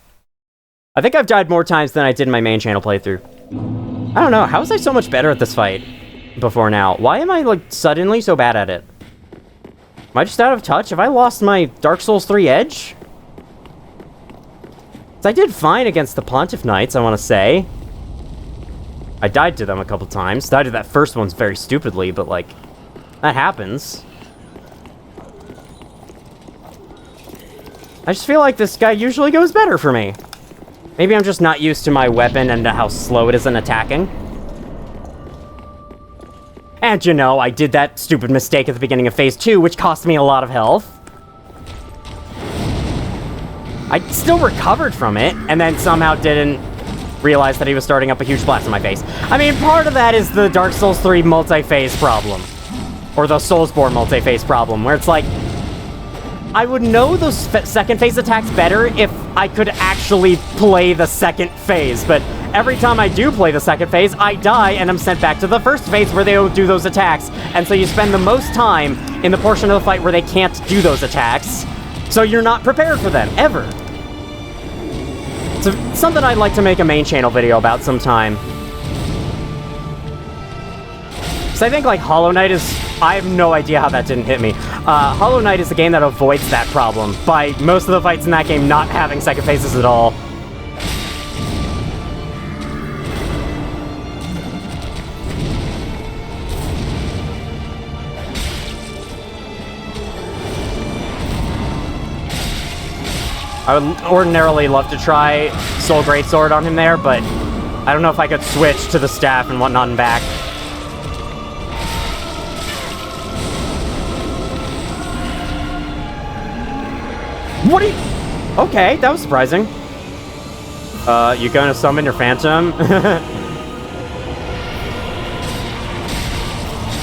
I think I've died more times than I did in my main channel playthrough. I don't know. How was I so much better at this fight before now? Why am I, like, suddenly so bad at it? Am I just out of touch? Have I lost my Dark Souls 3 edge? 'Cause I did fine against the Pontiff Knights, I want to say. I died to them a couple times. Died to that first one very stupidly, but, like, that happens. I just feel like this guy usually goes better for me. Maybe I'm just not used to my weapon and how slow it is in attacking. And you know, I did that stupid mistake at the beginning of Phase 2, which cost me a lot of health. I still recovered from it, and then somehow didn't realize that he was starting up a huge blast in my face. I mean, part of that is the Dark Souls 3 multi-phase problem. Or the Soulsborne multi-phase problem, where it's like, I would know those second phase attacks better if I could actually play the second phase, but every time I do play the second phase, I die and I'm sent back to the first phase where they don't do those attacks, and so you spend the most time in the portion of the fight where they can't do those attacks, so you're not prepared for them, ever. So, something I'd like to make a main channel video about sometime. So I think, like, Hollow Knight is... I have no idea how that didn't hit me. Hollow Knight is the game that avoids that problem by most of the fights in that game not having second phases at all. I would ordinarily love to try Soul Greatsword on him there, but I don't know if I could switch to the staff and whatnot and back. What are you... Okay, that was surprising. You gonna summon your Phantom?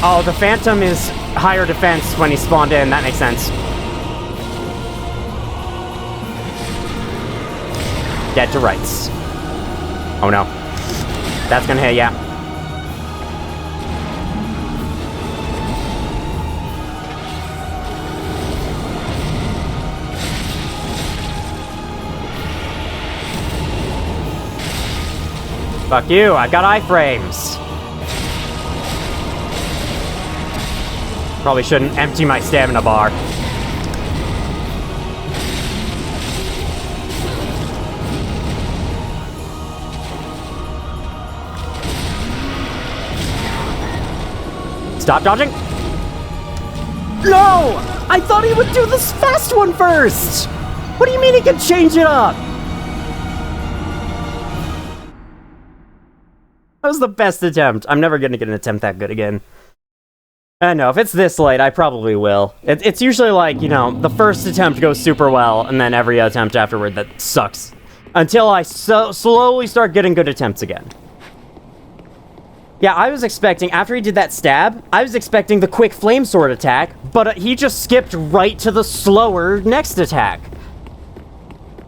Oh, the Phantom is higher defense when he spawned in. That makes sense. Dead to rights. Oh no. That's gonna hit, yeah. Fuck you, I've got iframes. Probably shouldn't empty my stamina bar. Stop dodging. No! I thought he would do this fast one first! What do you mean he can change it up? That was the best attempt. I'm never gonna get an attempt that good again. I know, if it's this late, I probably will. It's usually like, you know, the first attempt goes super well, and then every attempt afterward that sucks. Until I slowly start getting good attempts again. Yeah, I was expecting, after he did that stab, I was expecting the quick flame sword attack, but he just skipped right to the slower next attack.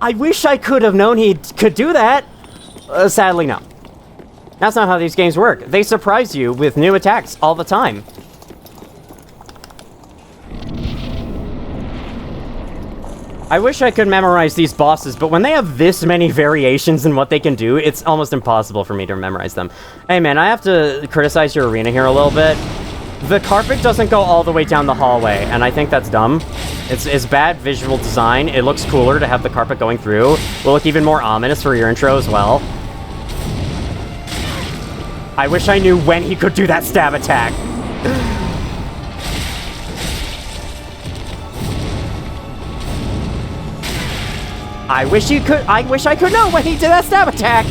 I wish I could have known he could do that. Sadly, no. That's not how these games work. They surprise you with new attacks all the time. I wish I could memorize these bosses, but when they have this many variations in what they can do, it's almost impossible for me to memorize them. Hey man, I have to criticize your arena here a little bit. The carpet doesn't go all the way down the hallway, and I think that's dumb. It's bad visual design. It looks cooler to have the carpet going through. Will look even more ominous for your intro as well. I wish I knew when he could do that stab attack. I wish I could know when he did that stab attack.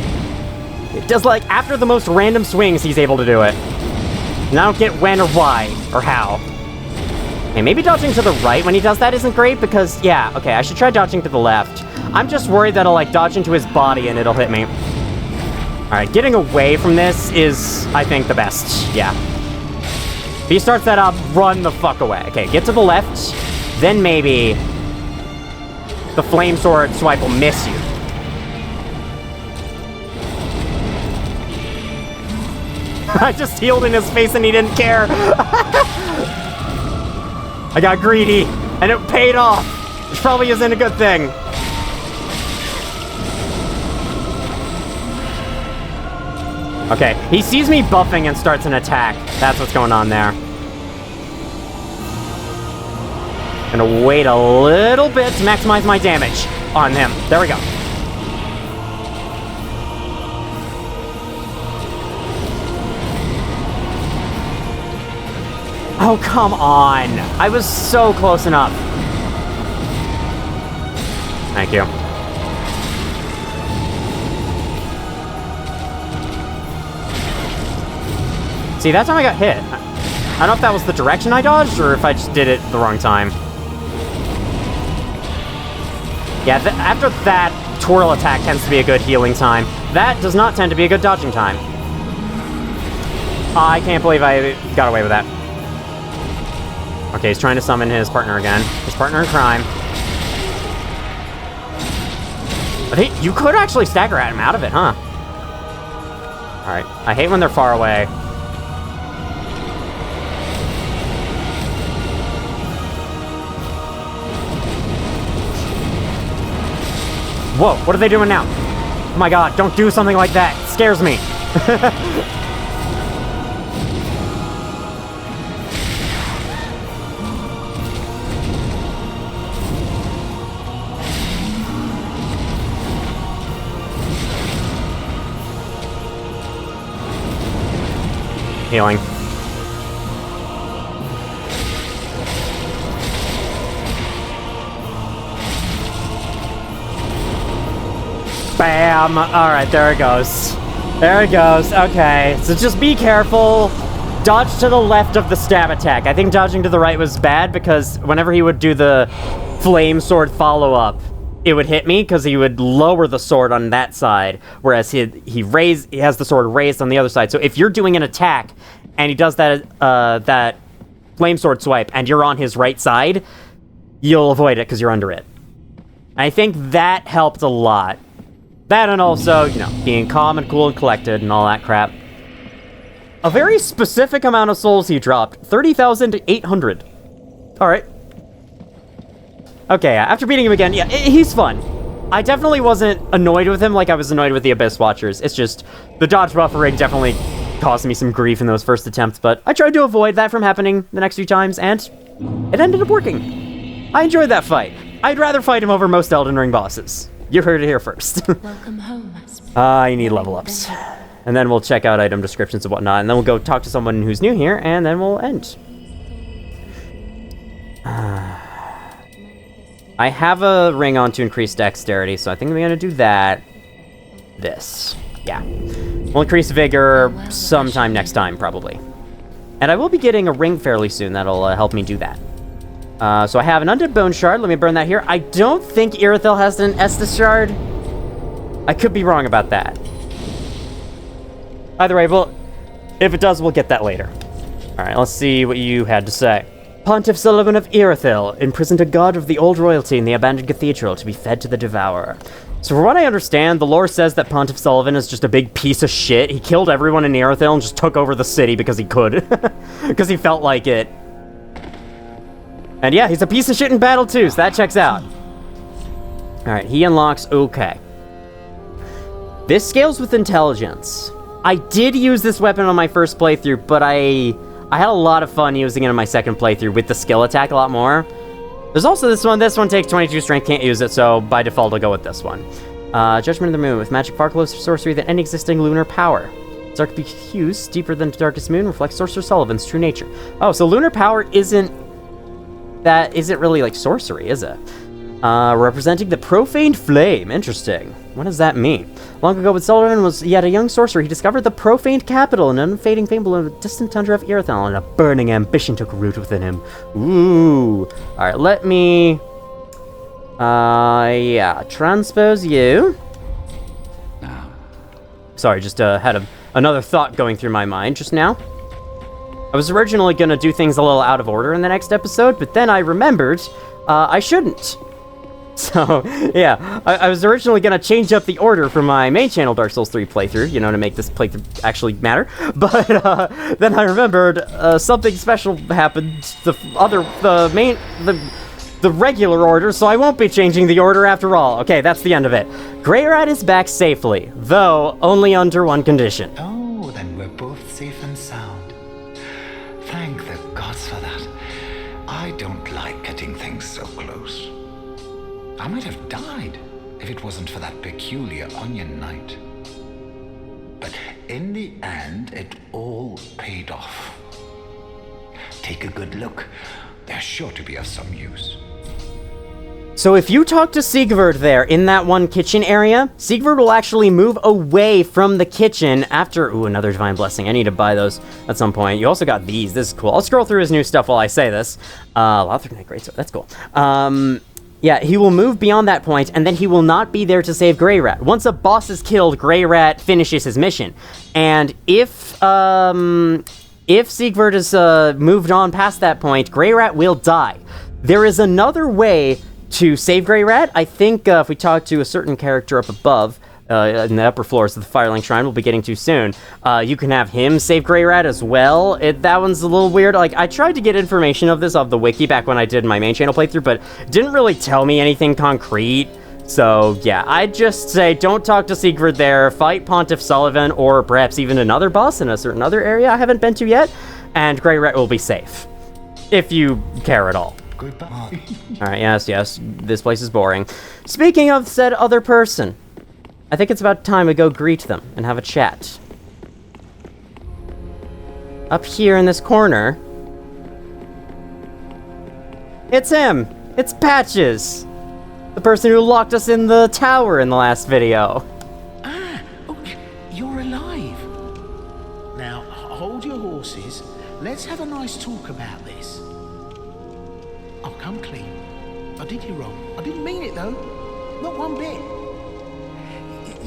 It does, like, after the most random swings, he's able to do it. And I don't get when or why or how. Okay, maybe dodging to the right when he does that isn't great because, yeah, okay, I should try dodging to the left. I'm just worried that I'll, like, dodge into his body and it'll hit me. Alright, getting away from this is, I think, the best. Yeah. If he starts that up, run the fuck away. Okay, get to the left, then maybe the flame sword swipe will miss you. I just healed in his face and he didn't care. I got greedy and it paid off. Which probably isn't a good thing. Okay, he sees me buffing and starts an attack. That's what's going on there. Gonna wait a little bit to maximize my damage on him. There we go. Oh, come on. I was so close enough. Thank you. See, that time I got hit. I don't know if that was the direction I dodged or if I just did it the wrong time. Yeah, after that, twirl attack tends to be a good healing time. That does not tend to be a good dodging time. I can't believe I got away with that. Okay, he's trying to summon his partner again. His partner in crime. I think you could actually stagger at him out of it, huh? Alright, I hate when they're far away. Whoa, what are they doing now? Oh my god, don't do something like that. It scares me. Healing. Bam! Alright, there it goes. There it goes. Okay, so just be careful. Dodge to the left of the stab attack. I think dodging to the right was bad because whenever he would do the flame sword follow-up, it would hit me because he would lower the sword on that side, whereas he has the sword raised on the other side. So if you're doing an attack and he does that flame sword swipe and you're on his right side, you'll avoid it because you're under it. I think that helped a lot. That and also, you know, being calm and cool and collected and all that crap. A very specific amount of souls he dropped. 30,800. Alright. Okay, after beating him again, yeah, he's fun. I definitely wasn't annoyed with him like I was annoyed with the Abyss Watchers. It's just, the dodge buffering definitely caused me some grief in those first attempts, but I tried to avoid that from happening the next few times, and it ended up working. I enjoyed that fight. I'd rather fight him over most Elden Ring bosses. You heard it here first. Welcome home. I need level ups. And then we'll check out item descriptions and whatnot, and then we'll go talk to someone who's new here, and then we'll end. I have a ring on to increase dexterity, so I think I'm gonna do that. This. Yeah. We'll increase vigor sometime next time, probably. And I will be getting a ring fairly soon that'll help me do that. So I have an Undead Bone Shard. Let me burn that here. I don't think Irithyll has an Estus Shard. I could be wrong about that. Either way, if it does, we'll get that later. Alright, let's see what you had to say. Pontiff Sullivan of Irithyll imprisoned a god of the old royalty in the abandoned cathedral to be fed to the devourer. So from what I understand, the lore says that Pontiff Sullivan is just a big piece of shit. He killed everyone in Irithyll and just took over the city because he could. Because he felt like it. And yeah, he's a piece of shit in battle too, so that checks out. Alright, he unlocks... Okay. This scales with intelligence. I did use this weapon on my first playthrough, but I had a lot of fun using it in my second playthrough with the skill attack a lot more. There's also this one. This one takes 22 strength, can't use it, so by default I'll go with this one. Judgment of the Moon, with magic far closer sorcery than any existing lunar power. Dark hues, deeper than the darkest moon, reflects Sorcerer Sullivan's true nature. Oh, so lunar power isn't really like sorcery, is it? Representing the profaned flame. Interesting. What does that mean? Long ago, when Sullivan was yet a young sorcerer, he discovered the profaned capitall, an unfading fable of a distant tundra of Irithyll, and a burning ambition took root within him. Ooh. Alright, let me... yeah. Transpose you. Now. Sorry, just had another thought going through my mind just now. I was originally gonna do things a little out of order in the next episode, but then I remembered I shouldn't. So, yeah, I was originally going to change up the order for my main channel Dark Souls 3 playthrough, you know, to make this playthrough actually matter. But then I remembered something special happened, the regular order, so I won't be changing the order after all. Okay, that's the end of it. Grey Rat is back safely, though only under one condition. Oh, then we're both safe and sound. Thank the gods for that. I don't like getting things so close. I might have died if it wasn't for that peculiar onion night. But in the end, it all paid off. Take a good look. They're sure to be of some use. So if you talk to Siegward there in that one kitchen area, Siegward will actually move away from the kitchen after... Ooh, another Divine Blessing. I need to buy those at some point. You also got these. This is cool. I'll scroll through his new stuff while I say this. Lothric, great, so that's cool. Yeah, he will move beyond that point, and then he will not be there to save Grey Rat. Once a boss is killed, Grey Rat finishes his mission. And if Siegward has moved on past that point, Grey Rat will die. There is another way to save Grey Rat. I think if we talk to a certain character up above, in the upper floors of the Firelink Shrine we'll be getting to soon, you can have him save Grey Rat as well. That one's a little weird. Like, I tried to get information of this off the wiki back when I did my main channel playthrough, but it didn't really tell me anything concrete. So, yeah, I'd just say don't talk to Siegward there, fight Pontiff Sullivan, or perhaps even another boss in a certain other area I haven't been to yet, and Grey Rat will be safe. If you care at all. Goodbye. Alright, yes, this place is boring. Speaking of said other person, I think it's about time we go greet them and have a chat. Up here in this corner, it's him! It's Patches! The person who locked us in the tower in the last video. Ah, oh, you're alive. Now, hold your horses. Let's have a nice talk about this. Oh, come clean. I did you wrong. I didn't mean it, though. Not one bit.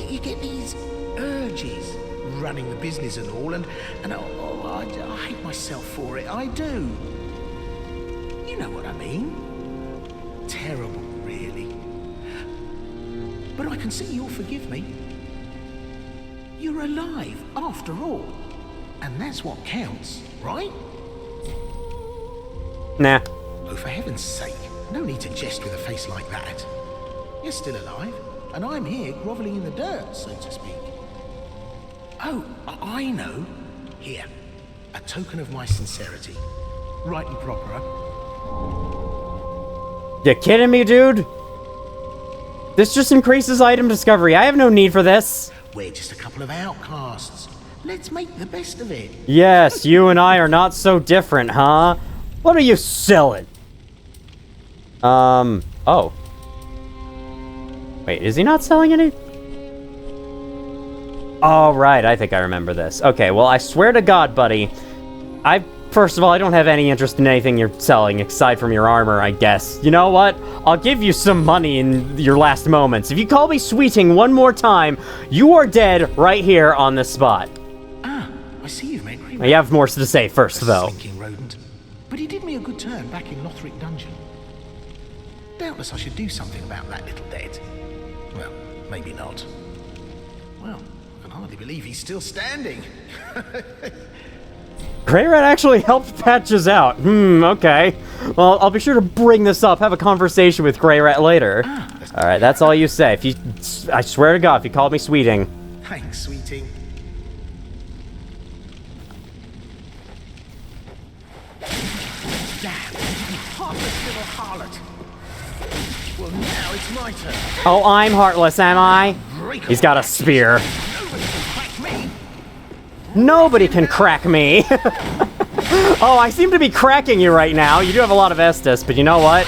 You get these urges, running the business and all, and I hate myself for it. I do. You know what I mean. Terrible, really. But I can see you'll forgive me. You're alive, after all. And that's what counts, right? Nah. Oh, for heaven's sake, no need to jest with a face like that. You're still alive, and I'm here groveling in the dirt, so to speak. Oh, I know. Here, a token of my sincerity. Right and proper, huh? You kidding me, dude? This just increases item discovery. I have no need for this. We're just a couple of outcasts. Let's make the best of it. Yes, you and I are not so different, huh? What are you selling? Oh. Wait, is he not selling any? Oh, right, I think I remember this. Okay, well, I swear to God, buddy, first of all, I don't have any interest in anything you're selling, aside from your armor, I guess. You know what? I'll give you some money in your last moments. If you call me Sweeting one more time, you are dead right here on this spot. Ah, I see you've made great. I have more to say first, though. Slinking rodent. But he did me a good turn back in Lothric Dungeon. Doubtless I should do something about that little dead. Well, maybe not. Well, I can hardly believe he's still standing. Grey Rat actually helped Patches out. Okay. Well, I'll be sure to bring this up, have a conversation with Grey Rat later. Ah, let's Alright, that's all you say. If you... I swear to God, if you called me Sweeting. Thanks, sweeting. Damn, you heartless little harlot. Well, now it's my turn. Oh, I'm heartless, am I? He's got a spear. Nobody can crack me. Nobody can crack me. Oh, I seem to be cracking you right now. You do have a lot of Estus, but you know what?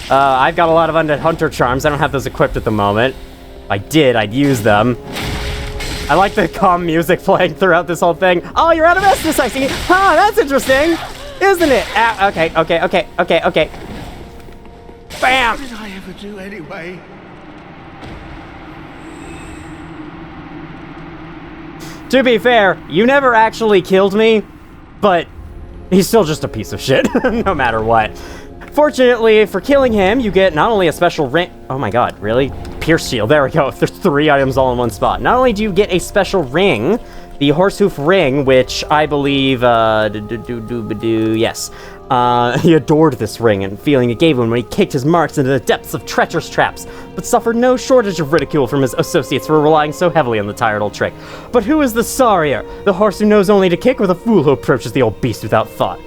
I've got a lot of undead hunter charms. I don't have those equipped at the moment. If I did, I'd use them. I like the calm music playing throughout this whole thing. Oh, you're out of Estus, I see. Huh, that's interesting. Isn't it? Okay. Bam! What did I ever do anyway? To be fair, you never actually killed me, but he's still just a piece of shit, no matter what. Fortunately, for killing him, you get not only a special ring... Oh my god, really? Pierce shield, there we go. There's 3 items all in one spot. Not only do you get a special ring, the horsehoof ring, which I believe, yes. He adored this ring and feeling it gave him when he kicked his marks into the depths of treacherous traps, but suffered no shortage of ridicule from his associates for relying so heavily on the tired old trick. But who is the sorrier? The horse who knows only to kick, or the fool who approaches the old beast without thought?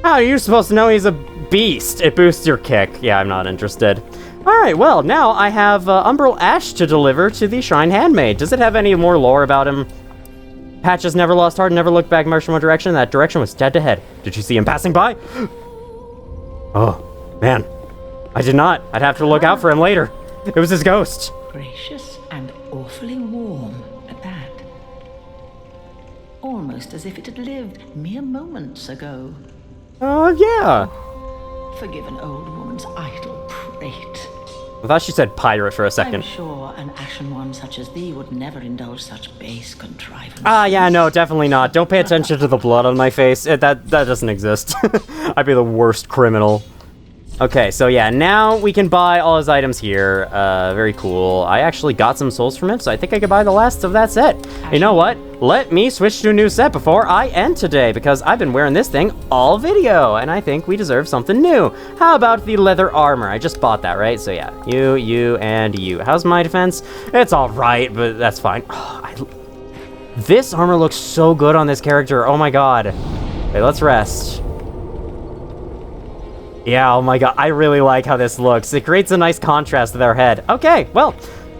How are you supposed to know he's a beast? It boosts your kick. Yeah, I'm not interested. Alright, well, now I have Umbral Ash to deliver to the Shrine Handmaid. Does it have any more lore about him? Patches never lost heart, never looked back, marched in one direction. That direction was dead ahead. Did you see him passing by? Oh, man. I did not. I'd have to look out for him later. It was his ghost. Gracious and awfully warm at that. Almost as if it had lived mere moments ago. Oh, yeah. Forgive an old woman's idle prate. I thought she said pirate for a I'm second. sure an ashen one such as thee would never indulge such base contrivances. Ah, yeah, no, definitely not. Don't pay attention to the blood on my face. That doesn't exist. I'd be the worst criminal. Okay, so yeah, now we can buy all his items here. Very cool. I actually got some souls from him, so I think I could buy the last of that set. You know what? Let me switch to a new set before I end today, because I've been wearing this thing all video, and I think we deserve something new. How about the leather armor? I just bought that, right? So yeah, you, and you. How's my defense? It's all right, but that's fine. This armor looks so good on this character. Oh my god. Okay, let's rest. Yeah, oh my god, I really like how this looks. It creates a nice contrast to their head. Okay, well,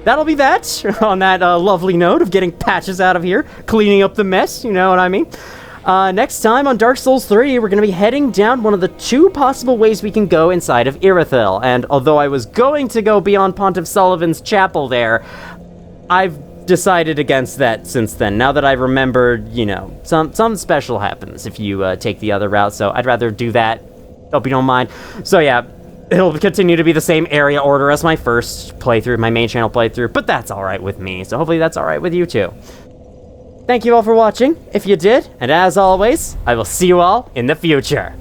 that'll be that on that lovely note of getting Patches out of here, cleaning up the mess, you know what I mean? Next time on Dark Souls 3, we're going to be heading down one of the 2 possible ways we can go inside of Irithyll. And although I was going to go beyond Pontiff Sullivan's chapel there, I've decided against that since then. Now that I've remembered, you know, something special happens if you take the other route, so I'd rather do that. Hope you don't mind. So yeah, it'll continue to be the same area order as my first playthrough, my main channel playthrough, but that's alright with me, so hopefully that's alright with you too. Thank you all for watching, if you did, and as always, I will see you all in the future.